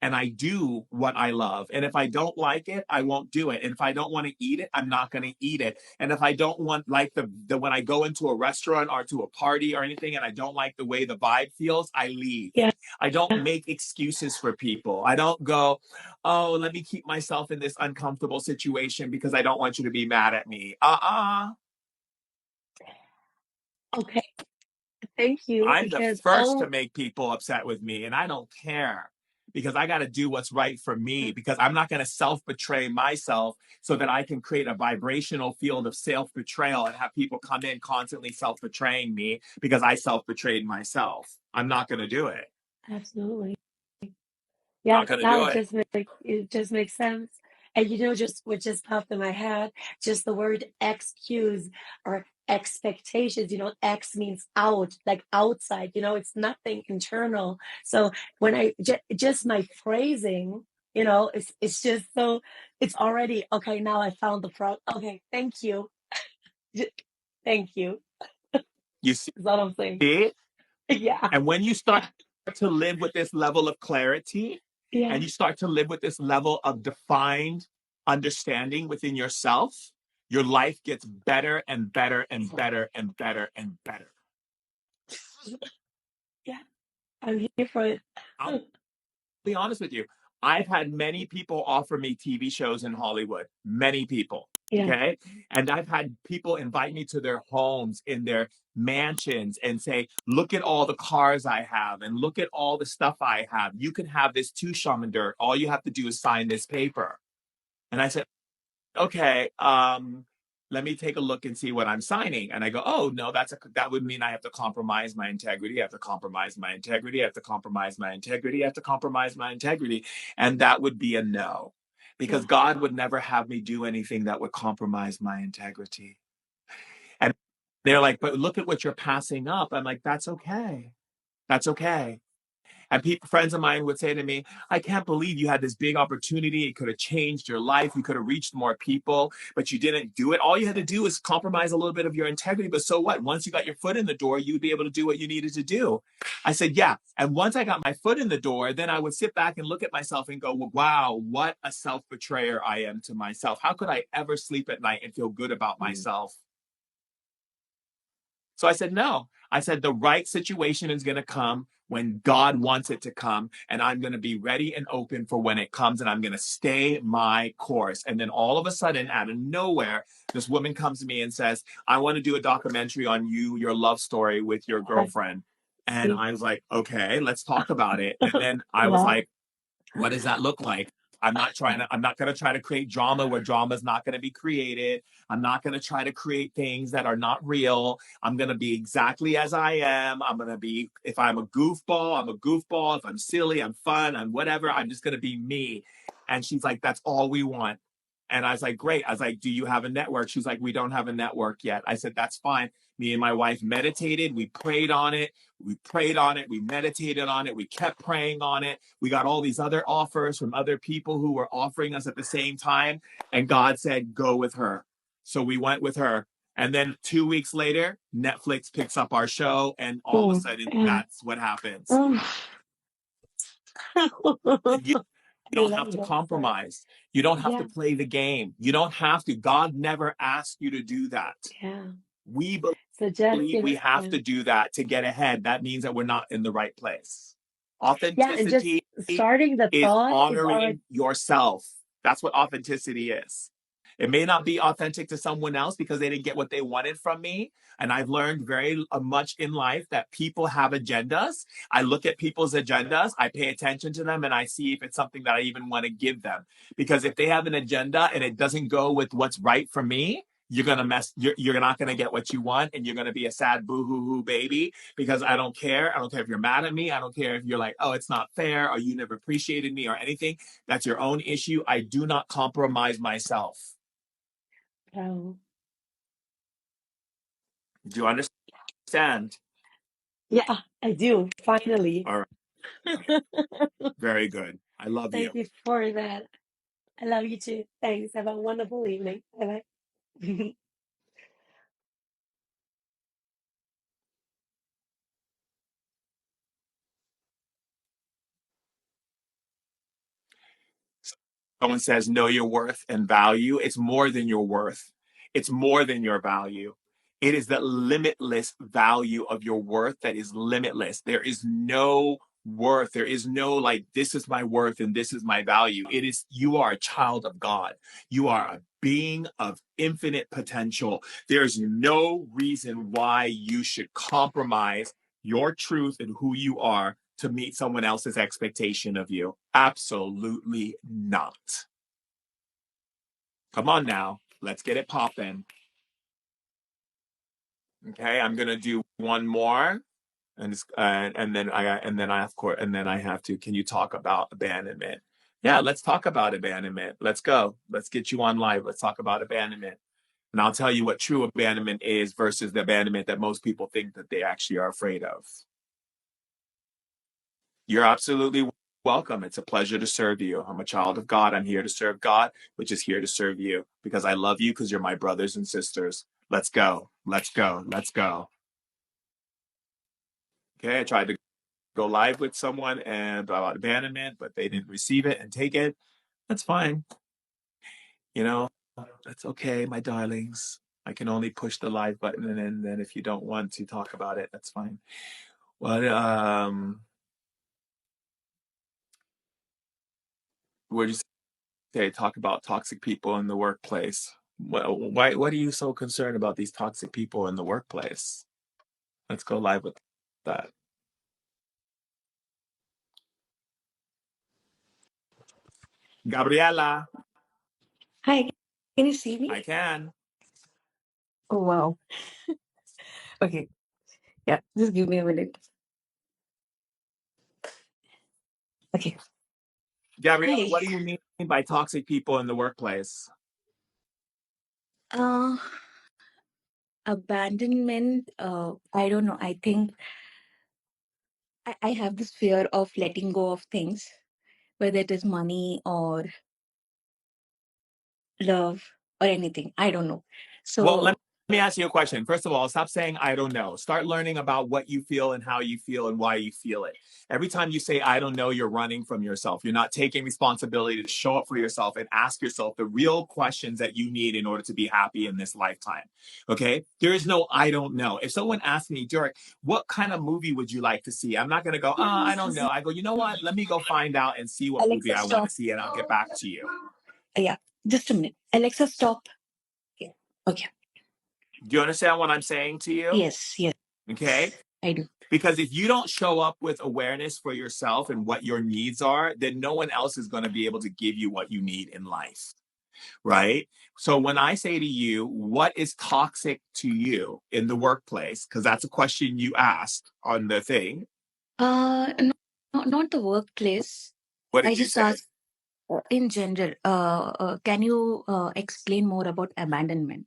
and I do what I love. And if I don't like it, I won't do it. And if I don't want to eat it, I'm not going to eat it. And if I don't want like the when I go into a restaurant or to a party or anything and I don't like the way the vibe feels, I leave. Yeah. I don't make excuses for people. I don't go, "Oh, let me keep myself in this uncomfortable situation because I don't want you to be mad at me." Okay. Thank you. I'm the Because, first to make people upset with me, and I don't care because I got to do what's right for me because I'm not going to self betray myself so that I can create a vibrational field of self betrayal and have people come in constantly self betraying me because I self betrayed myself. I'm not going to do it. absolutely. Not Yeah, going to now do it. it just makes sense. And just what just popped in my head, just the word excuse or expectations, X means out, like outside, it's nothing internal. So when just my phrasing You know, it's just so it's already okay. Now I found the frog. Okay, thank you. Thank you. You see That's all I'm saying. it? Yeah, And when you start to live with this level of clarity and yeah. you start to live with this level of defined understanding within yourself, your life gets better and better and better and better and better. Yeah, I'm here for it. I'll be honest with you. I've had many people offer me TV shows in Hollywood, many people. Yeah. Okay. And I've had people invite me to their homes, in their mansions, and say, look at all the cars I have and look at all the stuff I have. You can have this too, Shaman Durek. All you have to do is sign this paper. And I said, okay, let me take a look and see what I'm signing. And I go, oh no, that would mean I have to compromise my integrity. I have to compromise my integrity. I have to compromise my integrity. I have to compromise my integrity. And that would be a no, because Yeah. God would never have me do anything that would compromise my integrity. And they're like, but look at what you're passing up. I'm like, that's okay. That's okay. And friends of mine would say to me, I can't believe you had this big opportunity. It could have changed your life. You could have reached more people, but you didn't do it. All you had to do is compromise a little bit of your integrity. But so what? Once you got your foot in the door, you'd be able to do what you needed to do. I said, yeah. And once I got my foot in the door, then I would sit back and look at myself and go, wow, what a self betrayer I am to myself. How could I ever sleep at night and feel good about Mm. myself? So I said, no. I said, the right situation is going to come when God wants it to come. And I'm going to be ready and open for when it comes. And I'm going to stay my course. And then all of a sudden, out of nowhere, this woman comes to me and says, I want to do a documentary on you, your love story with your I girlfriend. And see. I was like, okay, let's talk about it. And then I was Wow. like, what does that look like? I'm not going to try to create drama where drama is not going to be created. I'm not going to try to create things that are not real. I'm going to be exactly as I am. I'm going to be, if I'm a goofball, I'm a goofball. If I'm silly, I'm fun, I'm whatever. I'm just going to be me. And she's like, that's all we want. And I was like, great. I was like, do you have a network? She's like, we don't have a network yet. I said, that's fine. Me and my wife meditated. We prayed on it. We prayed on it. We meditated on it. We kept praying on it. We got all these other offers from other people who were offering us at the same time. And God said, go with her. So we went with her. And then 2 weeks later, Netflix picks up our show. And all of a Mm. sudden, Yeah. that's what happens. Mm. You I don't have love to that story. compromise. You don't have to Yeah. play the game. You don't have to. God never asked you to do that. Yeah. We So just, believe we have yeah. to do that to get ahead. That means that we're not in the right place. Yeah, and just Authenticity starting the is thought is already, honoring yourself. That's what authenticity is. It may not be authentic to someone else because they didn't get what they wanted from me. And I've learned very much in life that people have agendas. I look at people's agendas, I pay attention to them, and I see if it's something that I even want to give them. Because if they have an agenda and it doesn't go with what's right for me, you're not gonna get what you want, and you're gonna be a sad boo-hoo-hoo baby, because I don't care. I don't care if you're mad at me. I don't care if you're like, oh, it's not fair, or you never appreciated me or anything. That's your own issue. I do not compromise myself. oh, Do you understand? yeah, I do, finally. All right. Very good. I love you. Thank you for that. I love you too. Thanks. Have a wonderful evening. Bye bye. Someone says know your worth and value, it's more than your worth. It's more than your value. It is the limitless value of your worth that is limitless. There is no worth. There is no like, this is my worth and this is my value. It is, you are a child of God. You are a being of infinite potential. There's no reason why you should compromise your truth and who you are to meet someone else's expectation of you. Absolutely not. Come on now. Let's get it popping. Okay, I'm gonna do one more, and then I of course and then I have to. Can you talk about abandonment? Yeah, let's talk about abandonment. Let's go. Let's get you on live. Let's talk about abandonment, and I'll tell you what true abandonment is versus the abandonment that most people think that they actually are afraid of. You're absolutely welcome. It's a pleasure to serve you. I'm a child of God. I'm here to serve God, which is here to serve you because I love you because you're my brothers and sisters. Let's go. Let's go. Let's go. Okay. I tried to go live with someone and about abandonment, but they didn't receive it and take it. That's fine. You know, that's okay, my darlings. I can only push the live button, and then if you don't want to talk about it, that's fine. Well, we're just talk about toxic people in the workplace. Well, what are you so concerned about these toxic people in the workplace? Let's go live with that. Gabriela, Hi, can you see I me? can. Oh, wow. Okay. Yeah, just give me a minute. Okay. Gabriela, Hi. what do you mean by toxic people in the workplace? Uh, Abandonment. I don't know. I think I have this fear of letting go of things, whether it is money or love or anything. I don't know. Well, let So, me ask you a question. First of all, stop saying I don't know. Start learning about what you feel and how you feel and why you feel it. Every time you say I don't know, you're running from yourself. You're not taking responsibility to show up for yourself and ask yourself the real questions that you need in order to be happy in this lifetime. Okay? There is no I don't know. If someone asks me, Durek, what kind of movie would you like to see? I'm not going to go, I don't know. I go, you know what? Let me go find out and see what movie Alexa, I want to stop. see and I'll get back to you. Yeah, just a minute. Alexa, stop. Yeah. Okay. Do you understand what I'm saying to you? Yes, yes, Okay? I do. Because if you don't show up with awareness for yourself and what your needs are, then no one else is going to be able to give you what you need in life. Right. So when I say to you, what is toxic to you in the workplace? Because that's a question you asked on the thing. No, not the workplace. What I did you just say? asked in general. Can you explain more about abandonment?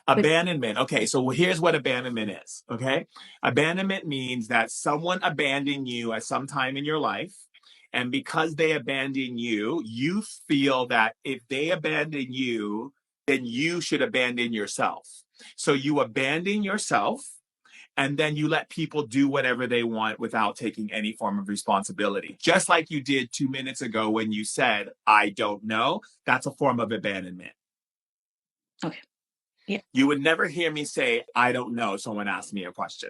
Abandonment. Okay, so here's what abandonment is. Okay, abandonment means that someone abandoned you at some time in your life. And because they abandon you, you feel that if they abandon you, then you should abandon yourself. So you abandon yourself and then you let people do whatever they want without taking any form of responsibility. Just like you did 2 minutes ago when you said, I don't know, that's a form of abandonment. Okay. Yeah. You would never hear me say, I don't know, someone asked me a question.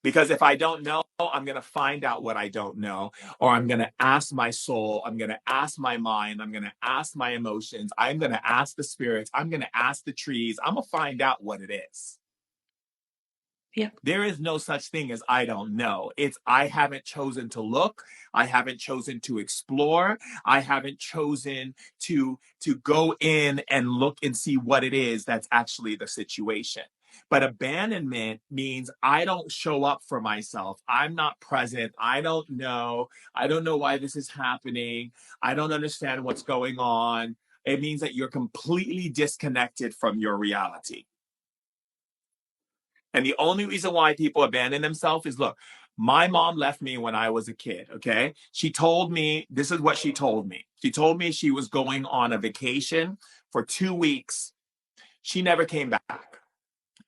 Because if I don't know, I'm going to find out what I don't know, or I'm going to ask my soul, I'm going to ask my mind, I'm going to ask my emotions, I'm going to ask the spirits, I'm going to ask the trees, I'm going to find out what it is. Yeah. There is no such thing as I don't know. It's I haven't chosen to look. I haven't chosen to explore. I haven't chosen to go in and look and see what it is that's actually the situation. But abandonment means I don't show up for myself. I'm not present. I don't know. I don't know why this is happening. I don't understand what's going on. It means that you're completely disconnected from your reality. And the only reason why people abandon themselves is look, my mom left me when I was a kid. Okay. She told me, this is what she told me. She told me she was going on a vacation for 2 weeks. She never came back.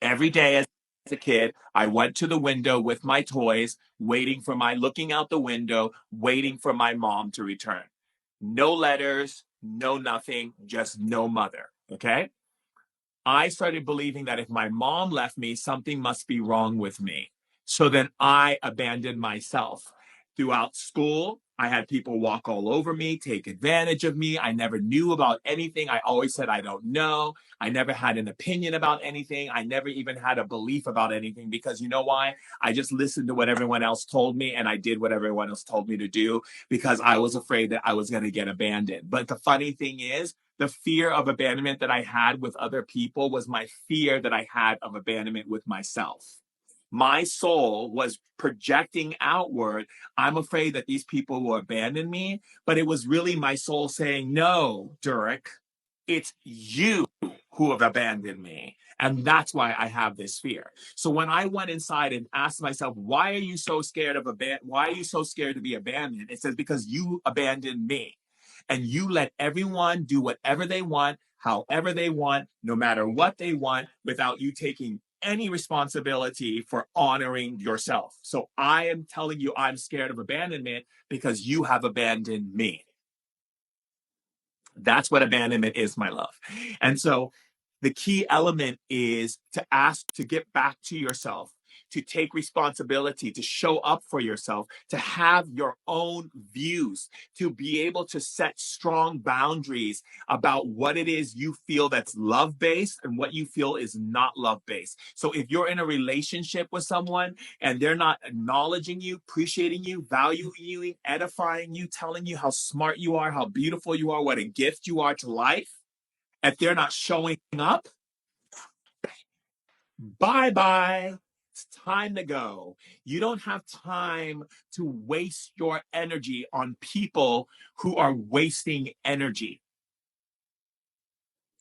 Every day as a kid, I went to the window with my toys, looking out the window, waiting for my mom to return. No letters, no nothing, just no mother. Okay. I started believing that if my mom left me, something must be wrong with me. So then I abandoned myself. Throughout school, I had people walk all over me, take advantage of me. I never knew about anything. I always said, I don't know. I never had an opinion about anything. I never even had a belief about anything because you know why? I just listened to what everyone else told me and I did what everyone else told me to do because I was afraid that I was going to get abandoned. But the funny thing is, the fear of abandonment that I had with other people was my fear that I had of abandonment with myself. My soul was projecting outward. I'm afraid that these people will abandon me, but it was really my soul saying, no, Durek, It's you who have abandoned me. And that's why I have this fear. So when I went inside and asked myself, why are you so scared of why are you so scared to be abandoned? It says, because you abandoned me. And you let everyone do whatever they want, however they want, no matter what they want, without you taking any responsibility for honoring yourself. So I am telling you, I'm scared of abandonment because you have abandoned me. That's what abandonment is, my love. And so the key element is to ask to get back to yourself, to take responsibility, to show up for yourself, to have your own views, to be able to set strong boundaries about what it is you feel that's love based and what you feel is not love based. So if you're in a relationship with someone and they're not acknowledging you, appreciating you, valuing you, edifying you, telling you how smart you are, how beautiful you are, what a gift you are to life, if they're not showing up, bye bye. It's time to go. You don't have time to waste your energy on people who are wasting energy.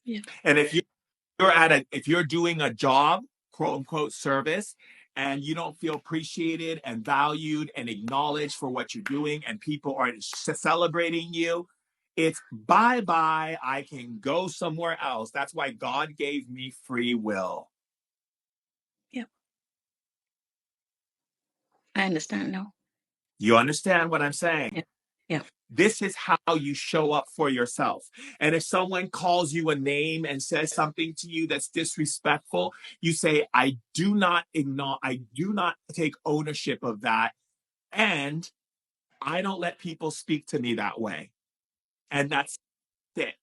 Yeah. And if you're doing a job, quote unquote service, and you don't feel appreciated and valued and acknowledged for what you're doing, and people aren't celebrating you, it's bye bye. I can go somewhere else. That's why God gave me free will. Yeah. I understand now. You understand what I'm saying? Yeah. Yeah. This is how you show up for yourself. And if someone calls you a name and says something to you that's disrespectful, you say, I do not take ownership of that. And I don't let people speak to me that way. And that's it.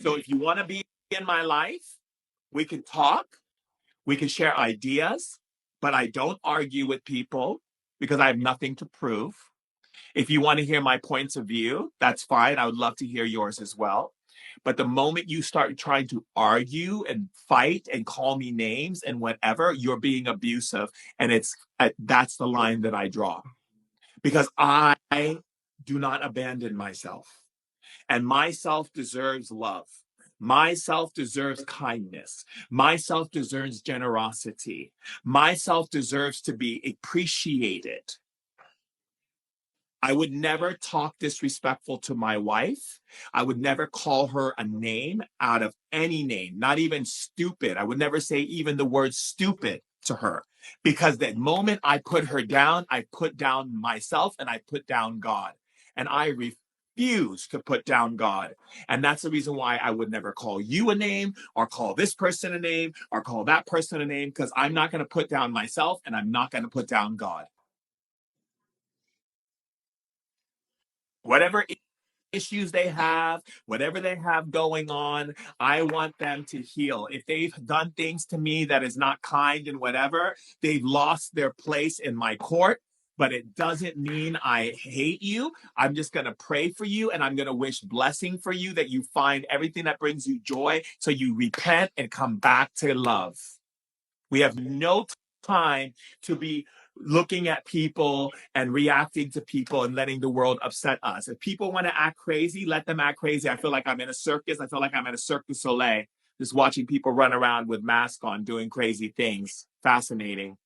So if you want to be in my life, we can talk, we can share ideas, but I don't argue with people because I have nothing to prove. If you want to hear my points of view, that's fine. I would love to hear yours as well. But the moment you start trying to argue and fight and call me names and whatever, you're being abusive. And that's the line that I draw because I do not abandon myself. And myself deserves love. Myself deserves kindness. Myself deserves generosity. Myself deserves to be appreciated. I would never talk disrespectful to my wife. I would never call her a name out of any name, not even stupid. I would never say even the word stupid to her because the moment I put her down, I put down myself and I put down God. And I refuse to put down God. And that's the reason why I would never call you a name or call this person a name or call that person a name because I'm not going to put down myself and I'm not going to put down God. Whatever issues they have, whatever they have going on, I want them to heal. If they've done things to me that is not kind and whatever, they've lost their place in my court. But it doesn't mean I hate you. I'm just going to pray for you and I'm going to wish blessing for you that you find everything that brings you joy so you repent and come back to love. We have no time to be looking at people and reacting to people and letting the world upset us. If people want to act crazy, let them act crazy. I feel like I'm in a circus. I feel like I'm at a Cirque du Soleil, just watching people run around with masks on doing crazy things. Fascinating.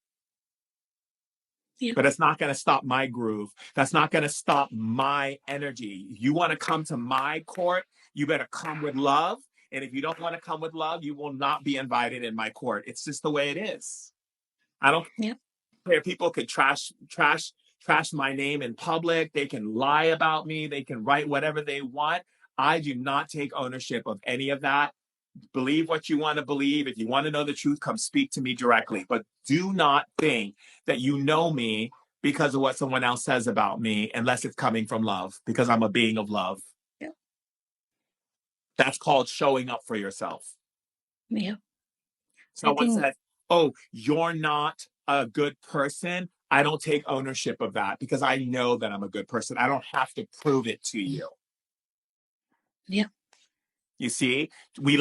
Yeah. But it's not going to stop my groove. That's not going to stop my energy. You want to come to my court, you better come with love. And if you don't want to come with love, you will not be invited in my court. It's just the way it is. I don't Yeah. care. People could trash my name in public. They can lie about me. They can write whatever they want. I do not take ownership of any of that. Believe what you want to believe. If you want to know the truth, come speak to me directly. But do not think that you know me because of what someone else says about me, unless it's coming from love, because I'm a being of love. Yeah. That's called showing up for yourself. Yeah. Someone said, oh, you're not a good person. I don't take ownership of that because I know that I'm a good person. I don't have to prove it to you. Yeah. You see, we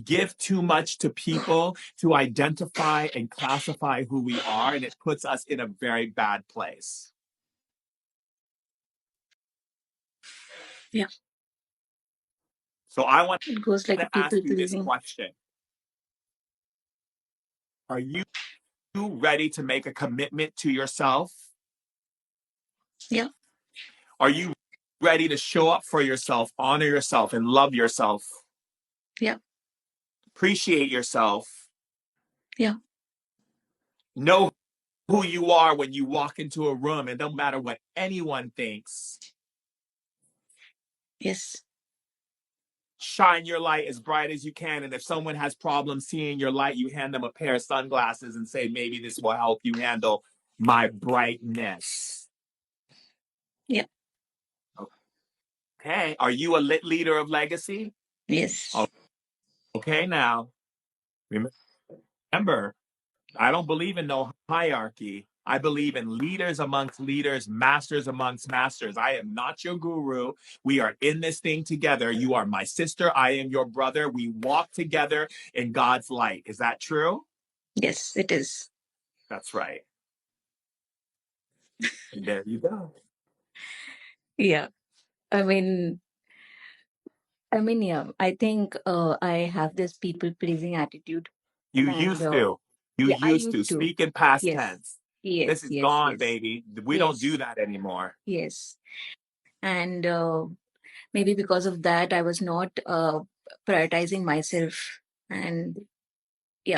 give too much to people to identify and classify who we are, and it puts us in a very bad place. Yeah. So I want It goes like a to ask people you this pleasing. question. Are you ready to make a commitment to yourself? Yeah, Are you ready to show up for yourself, honor yourself, and love yourself? yeah, Appreciate yourself. yeah, Know who you are when you walk into a room, and don't matter what anyone thinks. yes, Shine your light as bright as you can. And if someone has problems seeing your light, you hand them a pair of sunglasses and say, maybe this will help you handle my brightness. yeah, Okay. Are you a lit leader of legacy? yes, Okay. Now, remember, I don't believe in no hierarchy. I believe in leaders amongst leaders, masters amongst masters. I am not your guru. We are in this thing together. You are my sister. I am your brother. We walk together in God's light. Is that true? yes, it is. That's right. And there you go. Yeah. I mean, yeah, I think I have this people pleasing attitude. You And used to. You yeah, I used to. used to. Speak in past Yes, tense. This yes, is yes, gone, yes, baby. We don't do yes, that anymore. yes. And maybe because of that, I was not prioritizing myself. And yeah,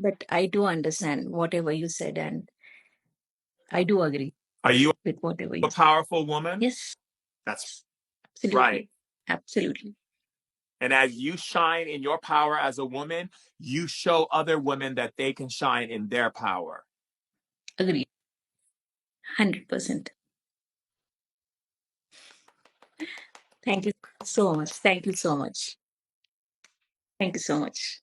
but I do understand whatever you said, and I do agree Are you with whatever you a said. powerful woman? Yes, That's right. absolutely. Absolutely. And as you shine in your power as a woman, you show other women that they can shine in their power. Agree. 100%. Thank you so much. Thank you so much. Thank you so much.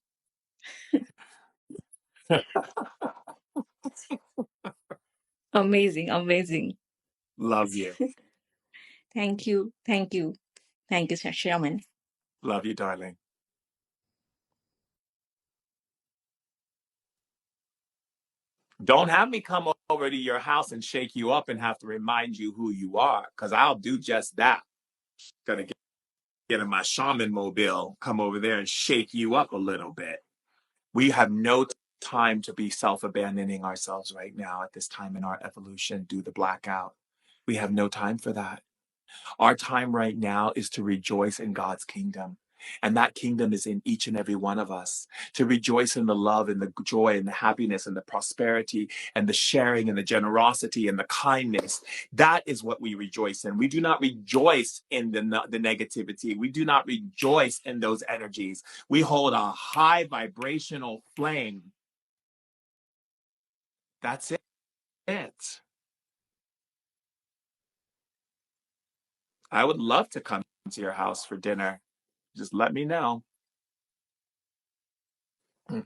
Amazing. Amazing. Love you. Thank you. Thank you. Thank you, Shaman. Love you, darling. Don't have me come over to your house and shake you up and have to remind you who you are, because I'll do just that. Gonna get in my shaman mobile, come over there and shake you up a little bit. We have no time to be self-abandoning ourselves right now at this time in our evolution, do the blackout. We have no time for that. Our time right now is to rejoice in God's kingdom. And that kingdom is in each and every one of us. To rejoice in the love and the joy and the happiness and the prosperity and the sharing and the generosity and the kindness. That is what we rejoice in. We do not rejoice in the negativity. We do not rejoice in those energies. We hold a high vibrational flame. That's it. I would love to come to your house for dinner. Just let me know.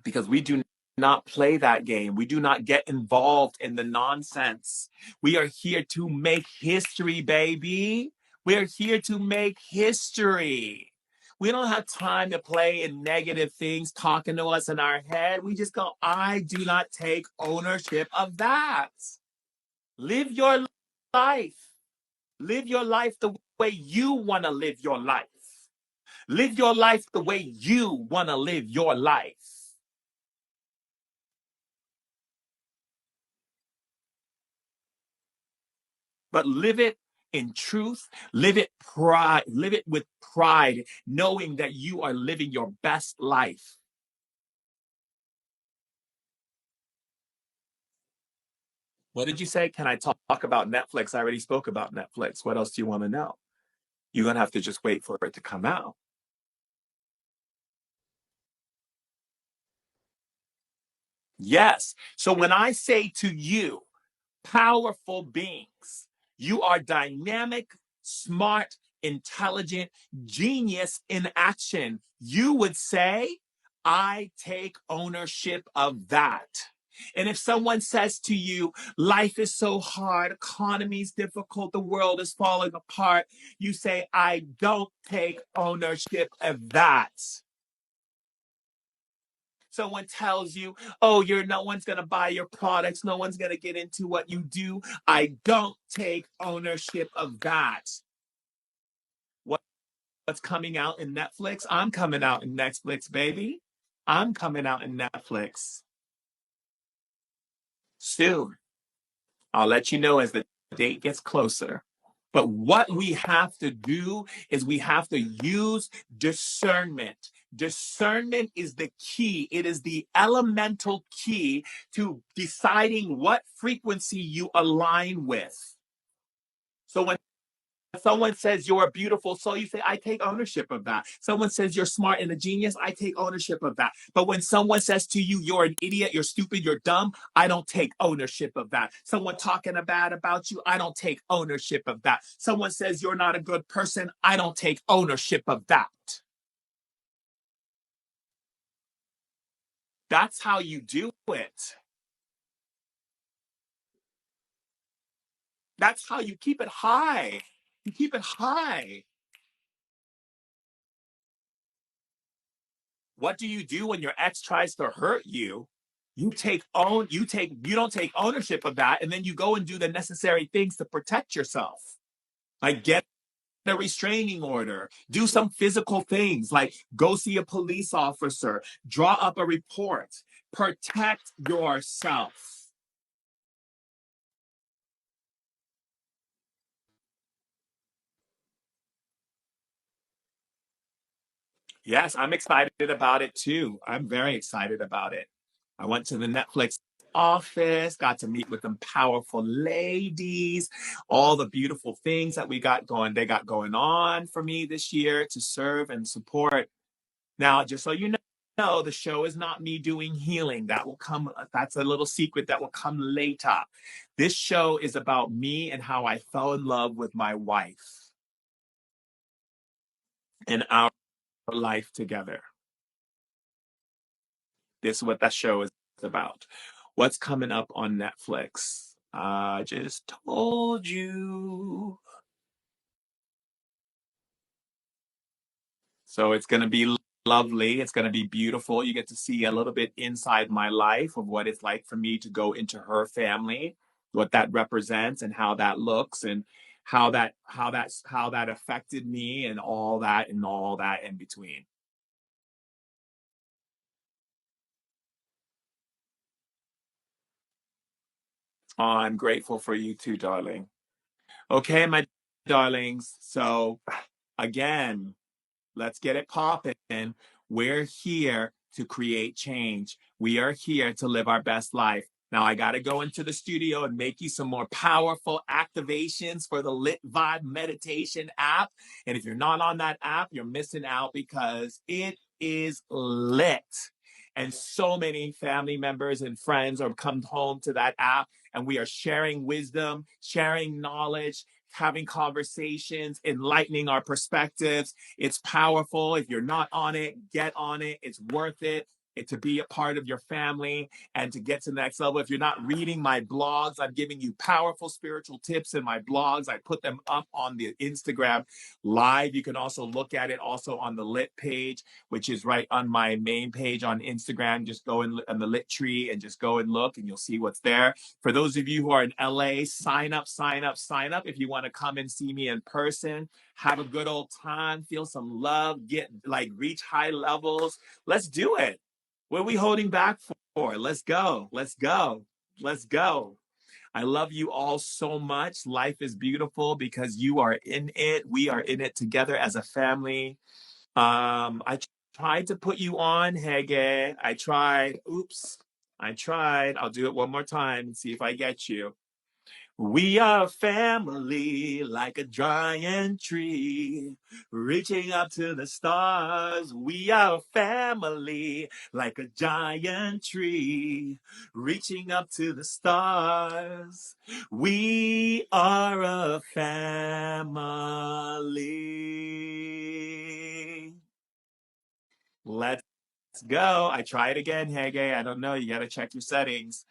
Because we do not play that game. We do not get involved in the nonsense. We are here to make history, baby. We're here to make history. We don't have time to play in negative things talking to us in our head. We just go, I do not take ownership of that. Live your life. Live your life the way you want to live your life. Live your life the way you want to live your life. But live it in truth, live it pride, live it with pride, knowing that you are living your best life. What did you say? Can I talk about Netflix? I already spoke about Netflix. What else do you want to know? You're going to have to just wait for it to come out. Yes. So when I say to you, powerful beings, you are dynamic, smart, intelligent, genius in action. You would say, I take ownership of that. And if someone says to you, life is so hard, economy's difficult, the world is falling apart, you say, I don't take ownership of that. Someone tells you, oh, no one's going to buy your products, no one's going to get into what you do. I don't take ownership of that. What what's coming out in Netflix? I'm coming out in Netflix, baby. I'm coming out in Netflix soon. I'll let you know as the date gets closer. But what we have to do is we have to use discernment. Discernment is the key. It is the elemental key to deciding what frequency you align with. So when someone says you're a beautiful soul, you say, I take ownership of that. Someone says you're smart and a genius, I take ownership of that. But when someone says to you, you're an idiot, you're stupid, you're dumb, I don't take ownership of that. Someone talking bad about you, I don't take ownership of that. Someone says you're not a good person, I don't take ownership of that. That's how you do it. That's how you keep it high. You keep it high. What do you do when your ex tries to hurt you? You don't take ownership of that, and then you go and do the necessary things to protect yourself. Like get a restraining order, do some physical things like go see a police officer, draw up a report, protect yourself. Yes, I'm excited about it too. I'm very excited about it. I went to the Netflix office, got to meet with them powerful ladies, all the beautiful things that they got going on for me this year to serve and support. Now, just so you know, the show is not me doing healing. That will come, that's a little secret that will come later. This show is about me and how I fell in love with my wife and our life together. This is what that show is about. What's coming up on Netflix? I just told you. So it's going to be lovely. It's going to be beautiful. You get to see a little bit inside my life of what it's like for me to go into her family, what that represents and how that looks and how that affected me and all that in between. Oh, I'm grateful for you too, darling. Okay, my darlings. So again, let's get it popping. We're here to create change. We are here to live our best life. Now, I got to go into the studio and make you some more powerful activations for the Lit Vibe Meditation app. And if you're not on that app, you're missing out because it is lit. And so many family members and friends are come home to that app, and we are sharing wisdom, sharing knowledge, having conversations, enlightening our perspectives. It's powerful. If you're not on it, get on it. It's worth it. To be a part of your family and to get to the next level. If you're not reading my blogs, I'm giving you powerful spiritual tips in my blogs. I put them up on the Instagram live. You can also look at it also on the Lit page, which is right on my main page on Instagram. Just go in on the Lit tree and just go and look and you'll see what's there. For those of you who are in LA, sign up, sign up, sign up. If you want to come and see me in person, have a good old time, feel some love, reach high levels. Let's do it. What are we holding back for? Let's go. Let's go. Let's go. I love you all so much. Life is beautiful because you are in it. We are in it together as a family. I tried to put you on, Hege. I tried. Oops. I tried. I'll do it one more time and see if I get you. We are family like a giant tree reaching up to the stars. We are family like a giant tree reaching up to the stars. We are a family. Let's go. I tried again, Hege. I don't know. You got to check your settings.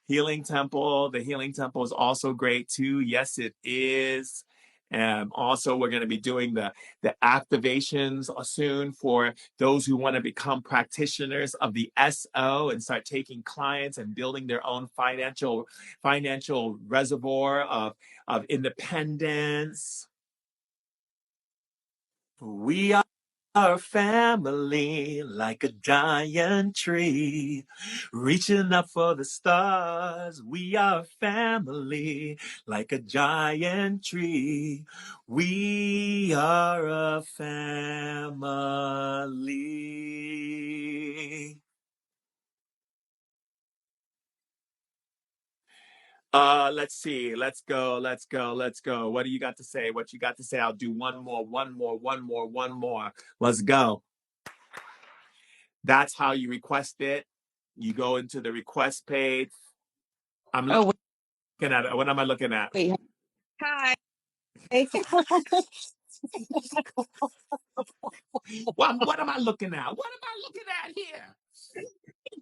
Healing Temple. The Healing Temple is also great too. Yes, it is. Also, we're going to be doing the activations soon for those who want to become practitioners of the SO and start taking clients and building their own financial reservoir of independence. We are family like a giant tree, reaching up for the stars. We are family like a giant tree. We are a family. Let's see. Let's go. Let's go. Let's go. What do you got to say? What you got to say? I'll do one more, one more, one more, one more. Let's go. That's how you request it. You go into the request page. I'm Oh, looking at it. What am I looking at? wait. Hi. What am I looking at? What am I looking at here?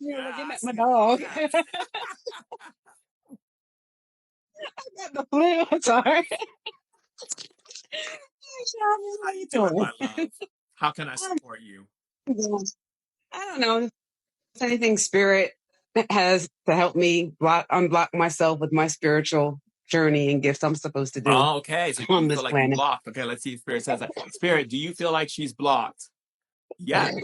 You're Yeah, looking I at my see. dog. Okay. I got the flu. I'm sorry. How you doing, my love? How can I support you? I don't know if anything spirit has to help me unblock myself with my spiritual journey and gifts I'm supposed to do Oh, okay. So you on feel this like you planet. blocked. Okay, let's see if Spirit says that. Spirit, do you feel like she's blocked? Yes.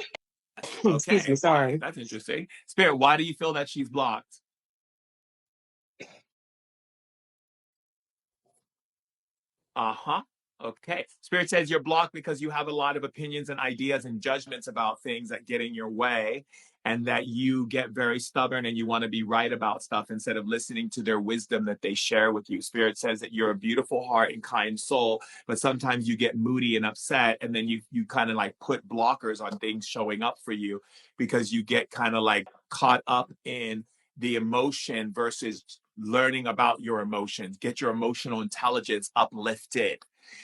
Excuse Okay. me. Why? Sorry. That's interesting. Spirit, why do you feel that she's blocked? Uh-huh. Okay. Spirit says you're blocked because you have a lot of opinions and ideas and judgments about things that get in your way, and that you get very stubborn and you want to be right about stuff instead of listening to their wisdom that they share with you. Spirit says that you're a beautiful heart and kind soul, but sometimes you get moody and upset, and then you kind of like put blockers on things showing up for you because you get kind of like caught up in the emotion versus learning about your emotions. Get your emotional intelligence uplifted.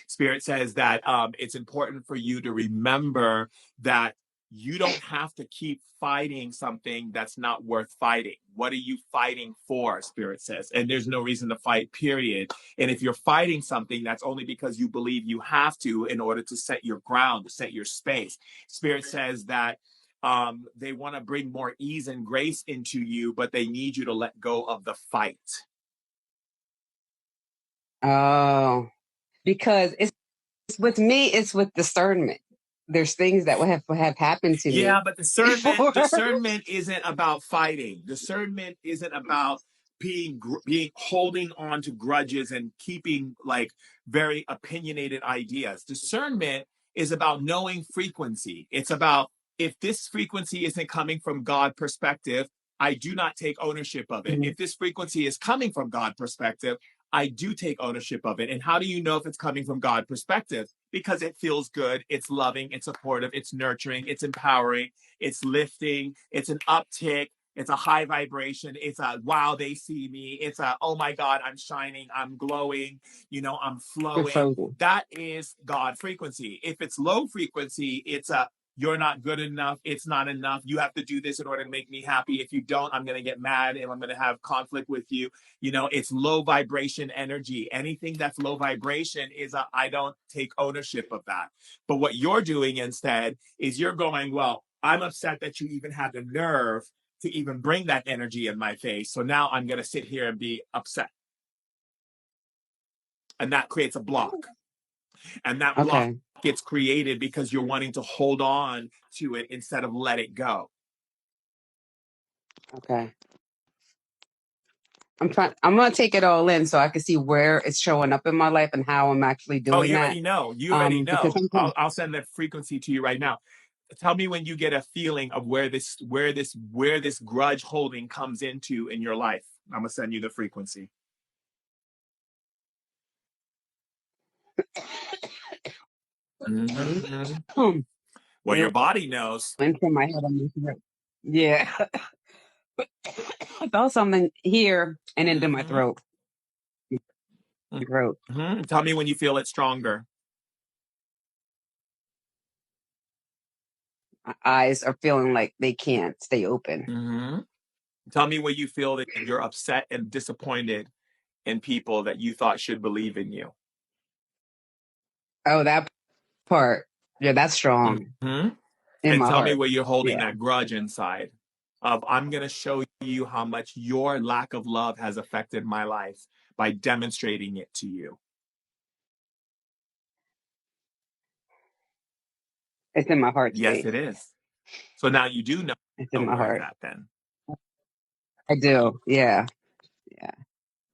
Spirit says that it's important for you to remember that you don't have to keep fighting something that's not worth fighting. What are you fighting for? Spirit says. And there's no reason to fight, period. And if you're fighting something, that's only because you believe you have to in order to set your ground, to set your space. Spirit says that they want to bring more ease and grace into you, but they need you to let go of the fight. Oh, because it's with me. It's with discernment. There's things that would have happened to me Yeah, but discernment before. discernment isn't about fighting. Discernment isn't about being holding on to grudges and keeping like very opinionated ideas. Discernment is about knowing frequency. It's about if this frequency isn't coming from God perspective, I do not take ownership of it. If this frequency is coming from God perspective, I do take ownership of it. And how do you know if it's coming from God perspective? Because it feels good, it's loving, it's supportive, it's nurturing, it's empowering, it's lifting, it's an uptick, it's a high vibration, it's a wow, they see me, it's a oh my God, I'm shining, I'm glowing, I'm I'm flowing. frozen. That is God frequency. If it's low frequency, it's a you're not good enough. It's not enough. You have to do this in order to make me happy. If you don't, I'm going to get mad and I'm going to have conflict with you. It's low vibration energy. Anything that's low vibration is I don't take ownership of that. But what you're doing instead is you're going, well, I'm upset that you even had the nerve to even bring that energy in my face. So now I'm going to sit here and be upset. And that creates a block. And that block Okay. gets created because you're wanting to hold on to it instead of let it go. Okay. I'm gonna take it all in so I can see where it's showing up in my life and how I'm actually Oh, doing you that. already know. You already Because know. sometimes I'll send that frequency to you right now. Tell me when you get a feeling of where this grudge holding comes into in your life. I'm gonna send you the frequency. Mm-hmm. Well, your it body knows. went from my head on my throat. Yeah. I felt something here and into my Mm-hmm. throat. Throat. Mm-hmm. Tell me when you feel it stronger. My eyes are feeling like they can't stay open. Mm-hmm. Tell me when you feel that you're upset and disappointed in people that you thought should believe in you. Oh, that part. Yeah, that's strong Mm-hmm. in And my tell me heart. where you're holding Yeah. that grudge inside of I'm going to show you how much your lack of love has affected my life by demonstrating it to you. It's in my heart Yes, space. it is. So now you do know It's in my where it's heart. at then, I do. Yeah. Yeah.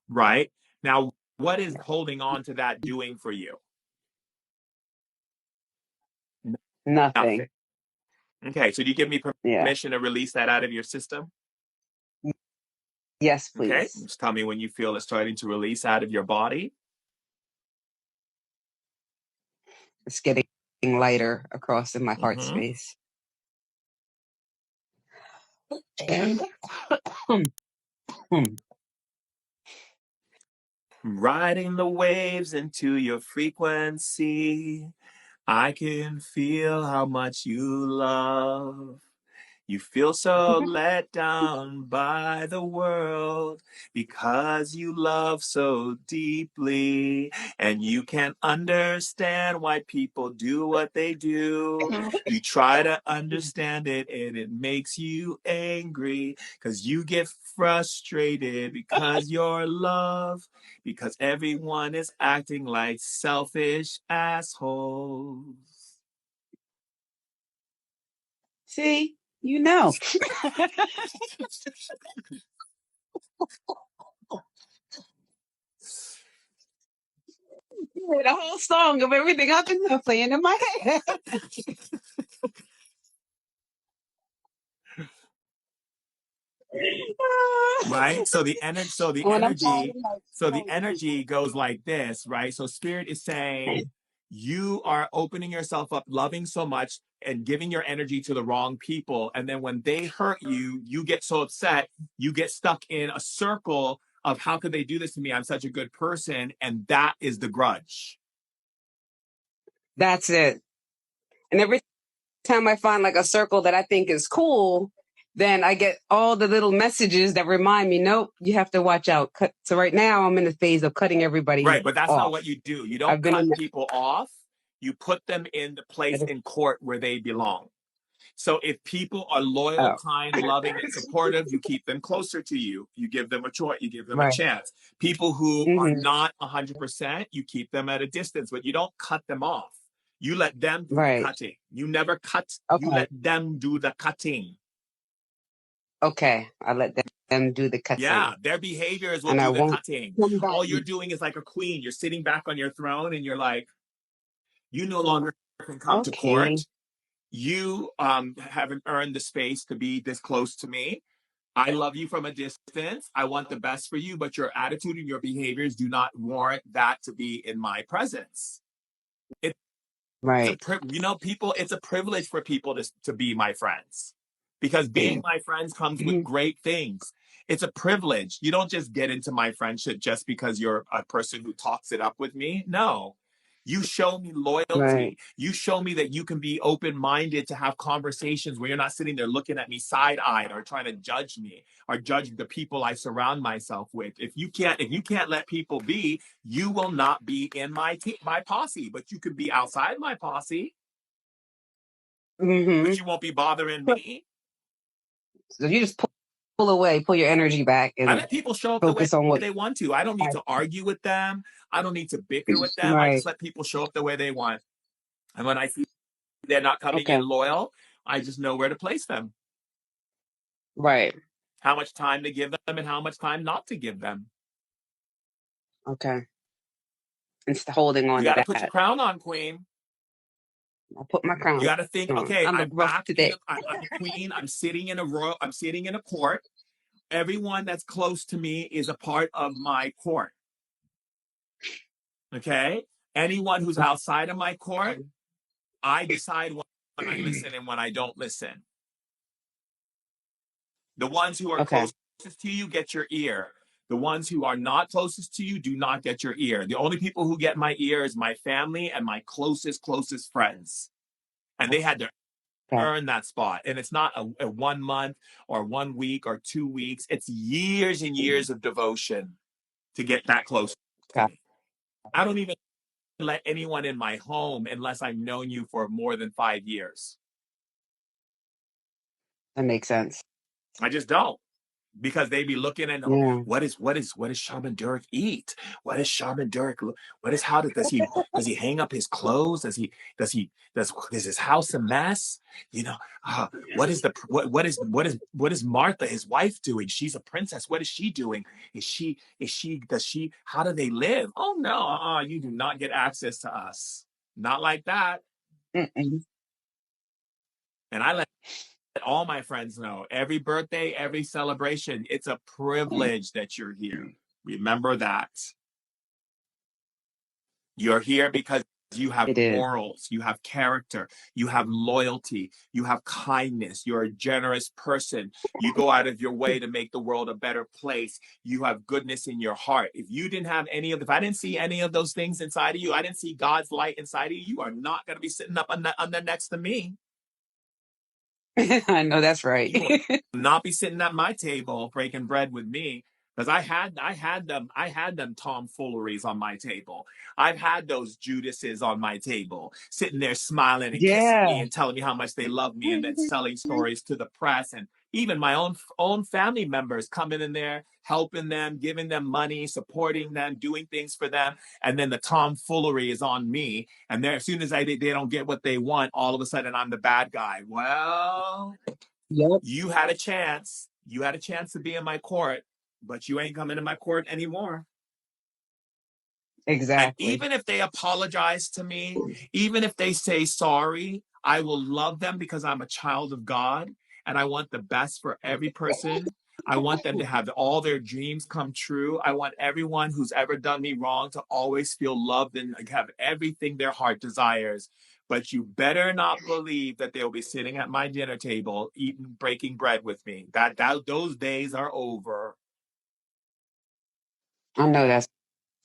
right? Now, what is holding on to that doing for you? Nothing. Nothing. Okay, so do you give me Yeah. permission to release that out of your system? Yes, Okay, please. just tell me when you feel it starting to release out of your body. It's getting lighter across in my heart Mm-hmm. space. And Riding the waves into your frequency. I can feel how much you love. You feel so let down by the world because you love so deeply, and you can't understand why people do what they do. You try to understand it and it makes you angry because you get frustrated because you're love, because everyone is acting like selfish assholes. see, you know. The whole song of everything I've been playing in my head. Right? So the energy, When I'm tired, the energy goes like this, right? So spirit is saying you are opening yourself up, loving so much and giving your energy to the wrong people. And then when they hurt you, you get so upset, you get stuck in a circle of how could they do this to me? I'm such a good person. And that is the grudge. that's it. And every time I find like a circle that I think is cool, then I get all the little messages that remind me, nope, you have to watch out. So right now I'm in the phase of cutting everybody Right. But that's not off. what you do. You don't I've been cut in people off. You put them in the place that. in court where they belong. So if people are loyal, Oh, kind, loving, and supportive, you keep them closer to you. You give them a choice. You give them a right. chance. People who are Hmm. not 100%, you keep them at a distance, but you don't cut them off. You let them do the Right. cutting. You never cut. You Okay. let them do the cutting. Okay. I let them do the Yeah, cutting their behaviors will and I do the won't cutting. come back. All you're doing is like a queen. You're sitting back on your throne and you're like, you no longer can come to Okay. court. You haven't earned the space to be this close to me. I love you from a distance. I want the best for you, but your attitude and your behaviors do not warrant that to be in my presence. It's Right. people. It's a privilege for people to be my friends, because being my friends comes with great things. It's a privilege. You don't just get into my friendship just because you're a person who talks it up with me. No, you show me Right. loyalty. You show me that you can be open minded to have conversations where you're not sitting there looking at me side eyed or trying to judge me or judge the people I surround myself with. If you can't let people be, you will not be in my posse. But you can be outside my posse, Hmm. but you won't be bothering me. So you just pull away, pull your energy back I and let people show up the way focus on what. they want to. I don't need to argue with them. I don't need to bicker with them. I Right. just let people show up the way they want. And when I see they're not coming Okay. in loyal, I just know where to place them, Right. how much time to give them, and how much time not to give them. Okay. Instead holding You on to got to put your that. crown on, queen. I'll put my You crown got to think, on. okay, I look I'm rough back in today. I'm a queen. I'm sitting in a court. Everyone that's close to me is a part of my court. Okay. Anyone who's outside of my court, I decide when I listen and when I don't listen. The ones who are Okay. closest to you get your ear. The ones who are not closest to you do not get your ear. The only people who get my ear is my family and my closest friends. And they had to Okay. earn that spot. And it's not a 1 month or 1 week or 2 weeks. It's years and years of devotion to get that close to Okay. me. I don't even let anyone in my home unless I've known you for more than 5 years. That makes sense. I just don't. because they be looking at, oh, Yeah. what does Shaman Durek eat? What does Shaman Durek what is how does he hang up his clothes? Is his house a mess? You know, what is Martha, his wife, doing? She's a princess. What is she doing? Does she, how do they live? Oh no, you do not get access to us. Not like that. Mm-mm. And I let all my friends know, every birthday, every celebration, it's a privilege that you're here. Remember that. You're here because you have It is. morals, you have character, you have loyalty, you have kindness, you're a generous person. You go out of your way to make the world a better place. You have goodness in your heart. If I didn't see any of those things inside of you, I didn't see God's light inside of you, you are not going to be sitting up on the next to me. I know that's right. You will not be sitting at my table breaking bread with me, because I had them tomfooleries on my table. I've had those Judases on my table, sitting there smiling and kissing Yeah. me and telling me how much they love me, and then selling stories to the press, and even my own family members coming in there, helping them, giving them money, supporting them, doing things for them, and then the tomfoolery is on me. And as soon as they don't get what they want, all of a sudden I'm the bad guy. Well, Yep. you had a chance. You had a chance to be in my court, but you ain't coming to my court anymore. And Exactly. even if they apologize to me, even if they say sorry, I will love them because I'm a child of God and I want the best for every person. I want them to have all their dreams come true. I want everyone who's ever done me wrong to always feel loved and have everything their heart desires. But you better not believe that they'll be sitting at my dinner table eating, breaking bread with me. Those days are over. I know that's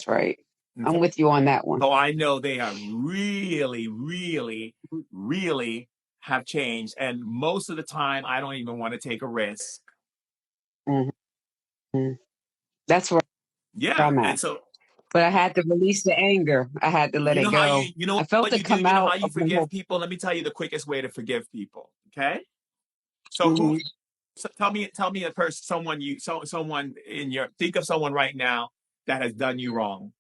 right. I'm with you on that one. So I know they are really, really, really have changed. And most of the time, I don't even want to take a risk. Mm-hmm. That's where Yeah. I'm And at. so, But I had to release the anger. I had to let it go. you know I felt what it you do? come You know how out you of my forgive whole. people? Let me tell you the quickest way to forgive people. Okay. So Mm-hmm. tell me a person, someone in your, think of someone right now that has done you wrong.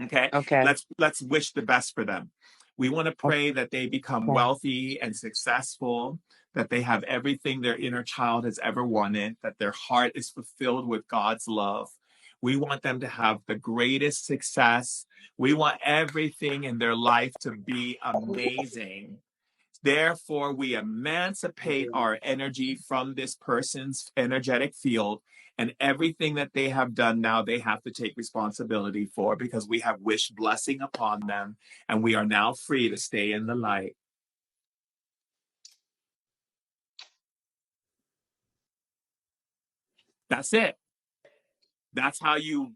Okay. Okay. Let's wish the best for them. We want to pray that they become Okay. wealthy and successful, that they have everything their inner child has ever wanted, that their heart is fulfilled with God's love. We want them to have the greatest success. We want everything in their life to be amazing. Therefore, we emancipate our energy from this person's energetic field, and everything that they have done now, they have to take responsibility for, because we have wished blessing upon them, and we are now free to stay in the light. That's it. That's how you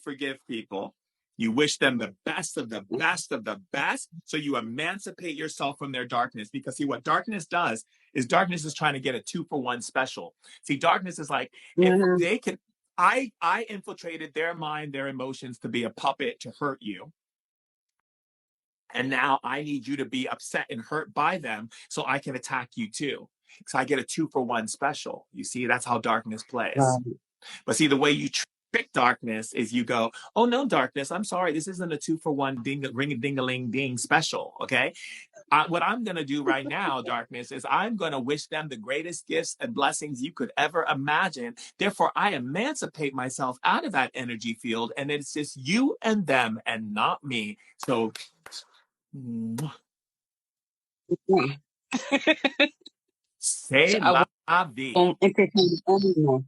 forgive people. You wish them the best of the best of the best. So you emancipate yourself from their darkness. Because see, what darkness does is darkness is trying to get a 2-for-1 special. See, darkness is like, if Mm-hmm. they can, I infiltrated their mind, their emotions to be a puppet to hurt you. And now I need you to be upset and hurt by them so I can attack you too. So I get a 2-for-1 special. You see, that's how darkness plays. Right. But see, the way you trick darkness is you go, oh no, darkness, I'm sorry, this isn't a 2-for-1 ring a ding a ling ding special. Okay. What I'm going to do right now, darkness, is I'm going to wish them the greatest gifts and blessings you could ever imagine. Therefore, I emancipate myself out of that energy field, and it's just you and them and not me. So, So c'est I la vie. won't entertain anymore.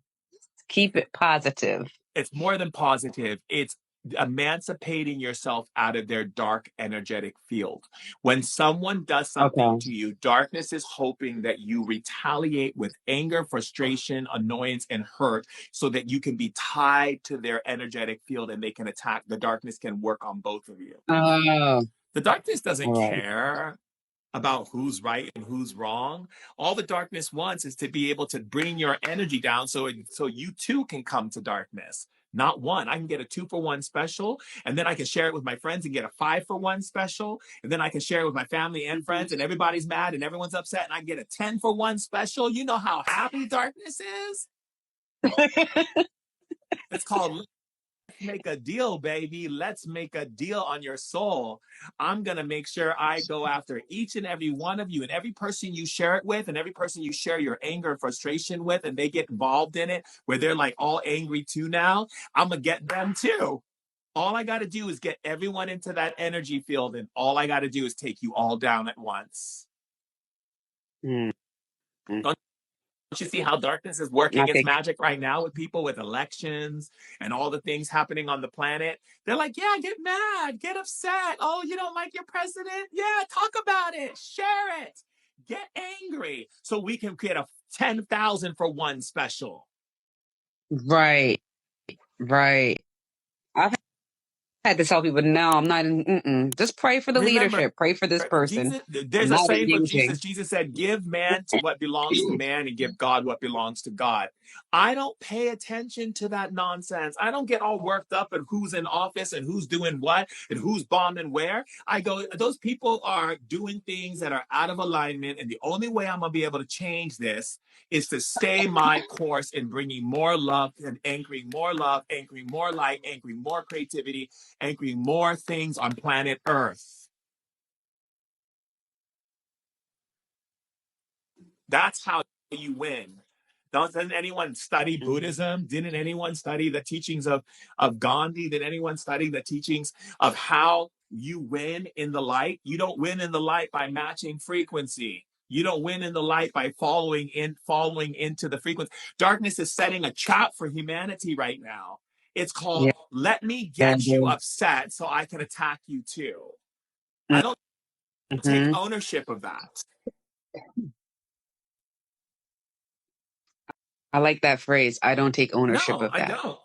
Keep it positive. It's more than positive. It's emancipating yourself out of their dark energetic field. When someone does something Okay. to you, darkness is hoping that you retaliate with anger, frustration, annoyance, and hurt so that you can be tied to their energetic field and they can attack. The darkness can work on both of you. Oh, The darkness all doesn't right. care about who's right and who's wrong. All the darkness wants is to be able to bring your energy down so you too can come to darkness. Not one. I can get a 2-for-1 special, and then I can share it with my friends and get a 5-for-1 special, and then I can share it with my family and friends, and everybody's mad and everyone's upset, and I can get a 10-for-1 special. You know how happy darkness is? It's called make a deal, baby. Let's make a deal on your soul. I'm going to make sure I go after each and every one of you and every person you share it with and every person you share your anger and frustration with, and they get involved in it where they're like all angry too now. I'm going to get them too. All I got to do is get everyone into that energy field, and all I got to do is take you all down at once. Don't you see how darkness is working its magic right now with people, with elections and all the things happening on the planet? They're like, yeah, get mad, get upset. Oh, you don't like your president? Yeah, talk about it, share it, get angry so we can get a 10,000 for one special. Right. I've had to tell people, no, I'm not. Just pray for the leadership. Pray for this person. There's a saying from Jesus. Jesus said, give man to what belongs to man and give God what belongs to God. I don't pay attention to that nonsense. I don't get all worked up at who's in office and who's doing what and who's bombing where. I go, those people are doing things that are out of alignment. And the only way I'm going to be able to change this is to stay my course in bringing more love and anchoring more love, anchoring more light, anchoring more creativity, anchoring more things on planet Earth. That's how you win. Doesn't anyone study Buddhism? Didn't anyone study the teachings of Gandhi? Did anyone study the teachings of how you win in the light? You don't win in the light by matching frequency. You don't win in the light by following into the frequency. Darkness is setting a trap for humanity right now. It's called, let me get you upset so I can attack you too. I don't take ownership of that. I like that phrase. I don't take ownership of that. I don't.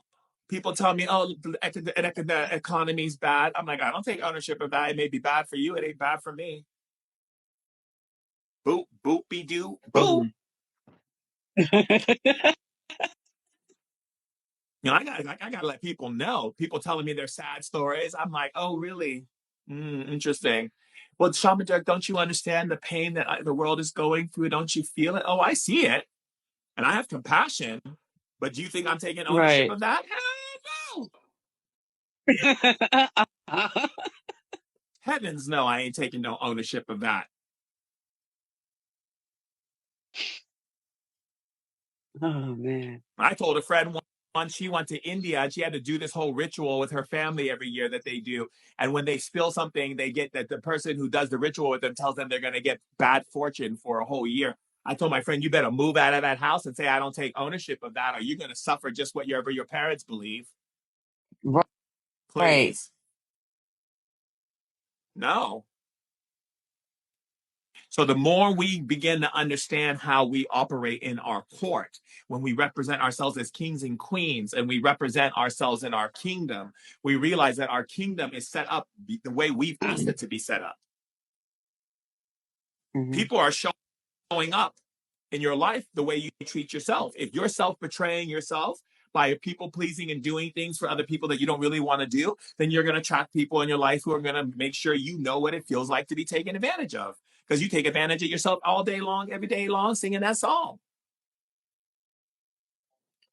People tell me, oh, the economy's bad. I'm like, I don't take ownership of that. It may be bad for you. It ain't bad for me. Boop, boop-be-doo, boop. You know, I gotta let people know. People telling me their sad stories. I'm like, oh, really? Interesting. Well, Shaman Durek, don't you understand the pain that the world is going through? Don't you feel it? Oh, I see it. And I have compassion. But do you think I'm taking ownership of that? Hell no. Heavens no, I ain't taking no ownership of that. Oh, man. I told a friend once she went to India and she had to do this whole ritual with her family every year that they do. And when they spill something, they get that the person who does the ritual with them tells them they're going to get bad fortune for a whole year. I told my friend, you better move out of that house and say, I don't take ownership of that, or you're going to suffer just whatever your parents believe. Right. Please. No. So the more we begin to understand how we operate in our court, when we represent ourselves as kings and queens and we represent ourselves in our kingdom, we realize that our kingdom is set up the way we've asked it to be set up. People are showing up in your life the way you treat yourself. If you're self-betraying yourself by people pleasing and doing things for other people that you don't really want to do, then you're going to attract people in your life who are going to make sure you know what it feels like to be taken advantage of. Because you take advantage of yourself all day long, every day long, singing that song.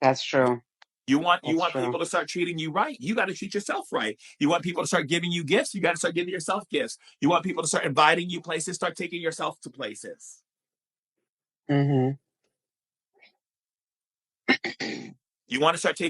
That's true. You want people to start treating you right. You got to treat yourself right. You want people to start giving you gifts. You got to start giving yourself gifts. You want people to start inviting you places. Start taking yourself to places. You want to start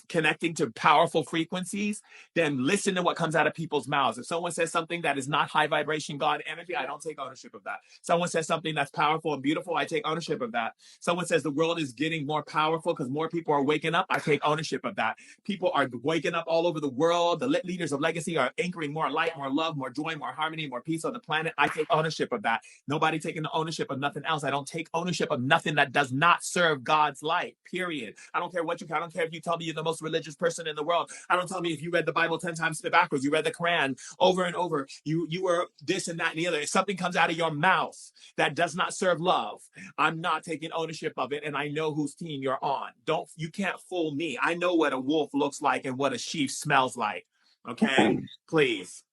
connecting to powerful frequencies, then listen to what comes out of people's mouths. If someone says something that is not high vibration God energy, I don't take ownership of that. Someone says something that's powerful and beautiful, I take ownership of that. Someone says the world is getting more powerful because more people are waking up, I take ownership of that. People are waking up all over the world. The leaders of legacy are anchoring more light, more love, more joy, more harmony, more peace on the planet. I take ownership of that. Nobody taking the ownership of nothing else. I don't take ownership of nothing that does not serve God's light, period. I don't care what you care. I don't care if you tell me you're the most religious person in the world. I don't tell me if you read the Bible 10 times backwards, you read the Quran over and over. You were this and that and the other. If something comes out of your mouth that does not serve love, I'm not taking ownership of it, and I know whose team you're on. You can't fool me. I know what a wolf looks like and what a sheep smells like. Okay? Please.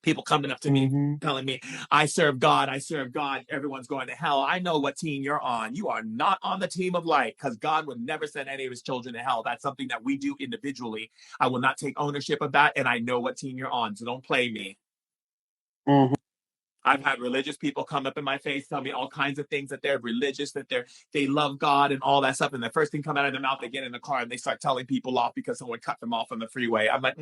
People coming up to me telling me, I serve God, everyone's going to hell. I know what team you're on. You are not on the team of light, because God would never send any of his children to hell. That's something that we do individually. I will not take ownership of that, and I know what team you're on, so don't play me. I've had religious people come up in my face, tell me all kinds of things, that they're religious, that they love God and all that stuff. And the first thing come out of their mouth, they get in the car and they start telling people off because someone cut them off on the freeway. I'm like,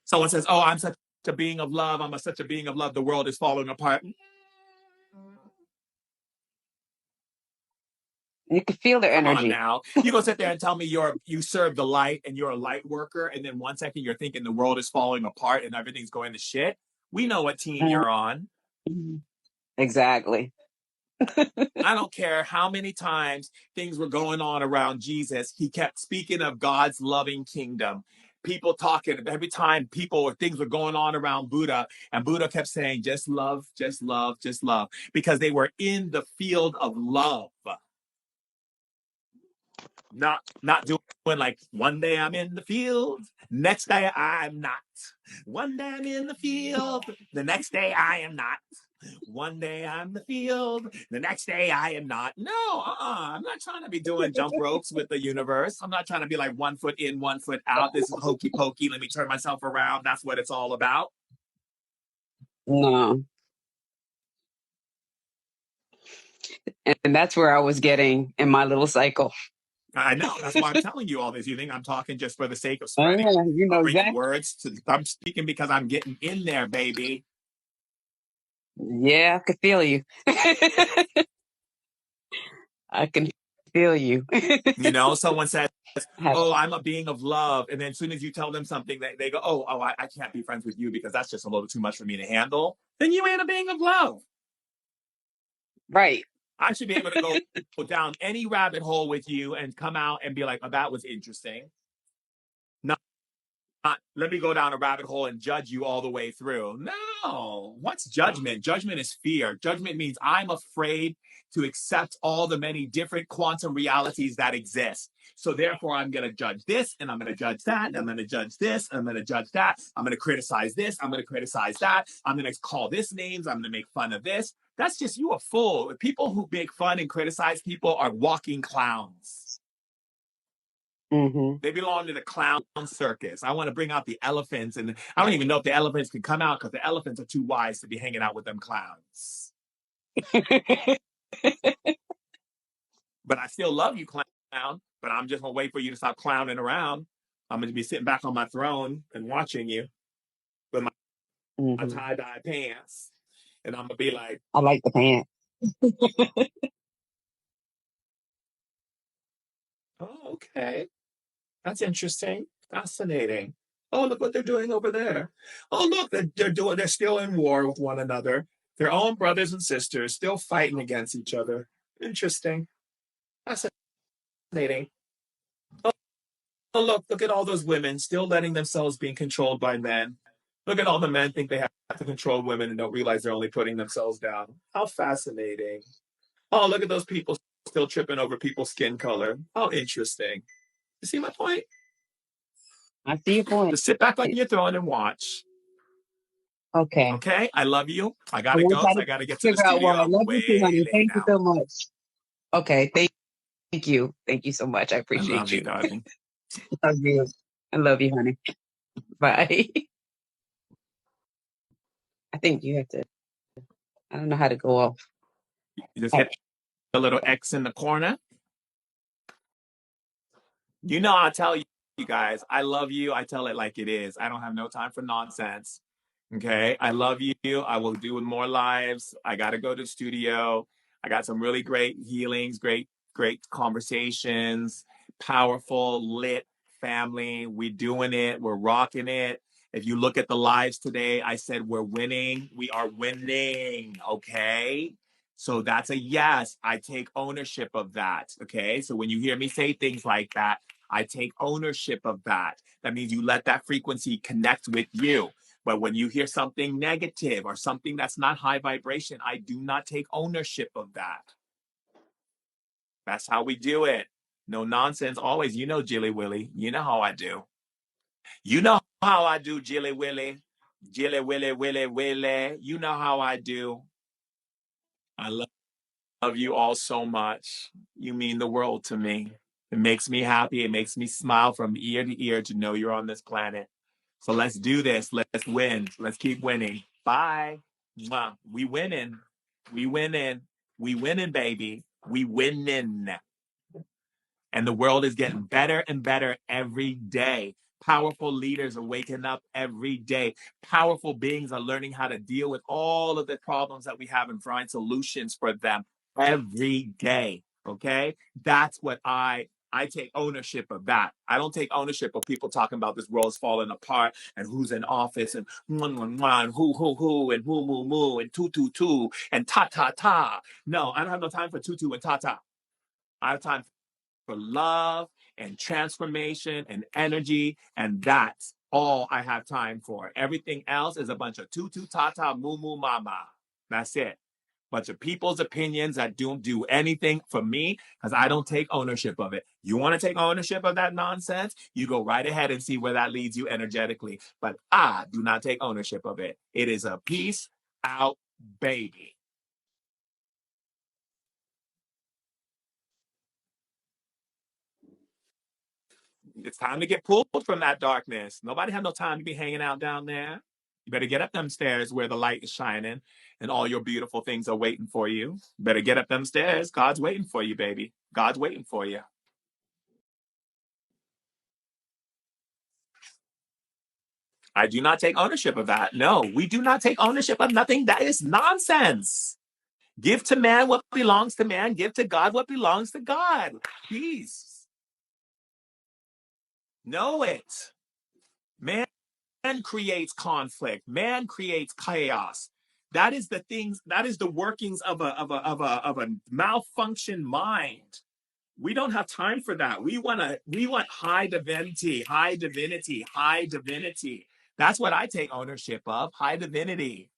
Someone says, oh, I'm such a being of love. I'm such a being of love. The world is falling apart. You can feel their energy. Come on now. You go sit there and tell me you serve the light and you're a light worker, and then 1 second you're thinking the world is falling apart and everything's going to shit. We know what team you're on. Exactly. I don't care how many times things were going on around Jesus. He kept speaking of God's loving kingdom. People talking every time things were going on around Buddha, and Buddha kept saying, just love, just love, just love, because they were in the field of love. Not doing like one day I'm in the field, next day I'm not. One day I'm in the field, the next day I am not. One day I'm in the field, the next day I am not. No, I'm not trying to be doing jump ropes with the universe. I'm not trying to be like 1 foot in, 1 foot out. This is hokey pokey. Let me turn myself around. That's what it's all about. No. And that's where I was getting in my little cycle. I know. That's why I'm telling you all this. You think I'm talking just for the sake of spreading exactly. words? I'm speaking because I'm getting in there, baby. Yeah, I could feel you. I can feel you. Someone says, oh, I'm a being of love. And then as soon as you tell them something, they go, oh, I can't be friends with you because that's just a little too much for me to handle. Then you ain't a being of love. Right. I should be able to go down any rabbit hole with you and come out and be like, oh, that was interesting. Not let me go down a rabbit hole and judge you all the way through. No. What's judgment? Judgment is fear. Judgment means I'm afraid to accept all the many different quantum realities that exist. So therefore, I'm going to judge this, and I'm going to judge that, and I'm going to judge this, and I'm going to judge that. I'm going to criticize this. I'm going to criticize that. I'm going to call this names. I'm going to make fun of this. That's just, you a fool. People who make fun and criticize people are walking clowns. They belong to the clown circus. I want to bring out the elephants, and I don't even know if the elephants can come out because the elephants are too wise to be hanging out with them clowns. But I still love you, clown. But I'm just going to wait for you to stop clowning around. I'm going to be sitting back on my throne and watching you with my tie-dye pants. And I'm going to be like, I like the pants. oh, okay. That's interesting. Fascinating. Oh, look what they're doing over there. Oh, look, they're still in war with one another. Their own brothers and sisters still fighting against each other. Interesting. Fascinating. Oh, look at all those women still letting themselves being controlled by men. Look at all the men think they have to control women and don't realize they're only putting themselves down. How fascinating. Oh, look at those people still tripping over people's skin color. How interesting. You see my point? I see your point. Just sit back on your throne and watch. Okay. Okay, I love you. I gotta go. I gotta get to the studio. I love you too, honey. Thank you so much. Okay, thank you. Thank you so much. I appreciate you. Darling. Love you. I love you, honey. Bye. I think you have to. I don't know how to go off. You just hit the little X in the corner. I tell you guys, I love you. I tell it like it is. I don't have no time for nonsense. Okay, I love you. I will do more lives. I got to go to the studio. I got some really great healings, great conversations, powerful, lit family. We're doing it. We're rocking it. If you look at the lives today, I said we're winning. We are winning. Okay. So that's a yes. I take ownership of that. Okay. So when you hear me say things like that, I take ownership of that. That means you let that frequency connect with you. But when you hear something negative or something that's not high vibration, I do not take ownership of that. That's how we do it. No nonsense. Always, you know, Jilly Willy. You know how I do. You know how I do, Jilly Willy. Jilly Willy Willy Willy. You know how I do. I love you all so much. You mean the world to me. It makes me happy. It makes me smile from ear to ear to know you're on this planet. So let's do this. Let's win. Let's keep winning. Bye. Mwah. We winning. We winning. We winning, baby. We winning. And the world is getting better and better every day. Powerful leaders are waking up every day. Powerful beings are learning how to deal with all of the problems that we have and find solutions for them every day. Okay? That's what I take ownership of that. I don't take ownership of people talking about this world's falling apart and who's in office and and who and moo and two and ta. No, I don't have no time for tutu and ta. I have time for love and transformation and energy. And that's all I have time for. Everything else is a bunch of tutu, tata, moo, moo, mama. That's it. Bunch of people's opinions that don't do anything for me because I don't take ownership of it. You want to take ownership of that nonsense? You go right ahead and see where that leads you energetically. But I do not take ownership of it. It is a peace out, baby. It's time to get pulled from that darkness. Nobody have no time to be hanging out down there. You better get up them stairs where the light is shining and all your beautiful things are waiting for you. You better get up them stairs. God's waiting for you, baby. God's waiting for you. I do not take ownership of that. No, we do not take ownership of nothing. That is nonsense. Give to man what belongs to man. Give to God what belongs to God. Peace. Know it. Man creates conflict. Man creates chaos. That is the things. That is the workings of a malfunctioned mind. We don't have time for that. We want high divinity, high divinity, high divinity. That's what I take ownership of. High divinity.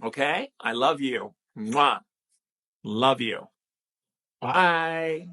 Okay? I love you. Mwah. Love you. Bye.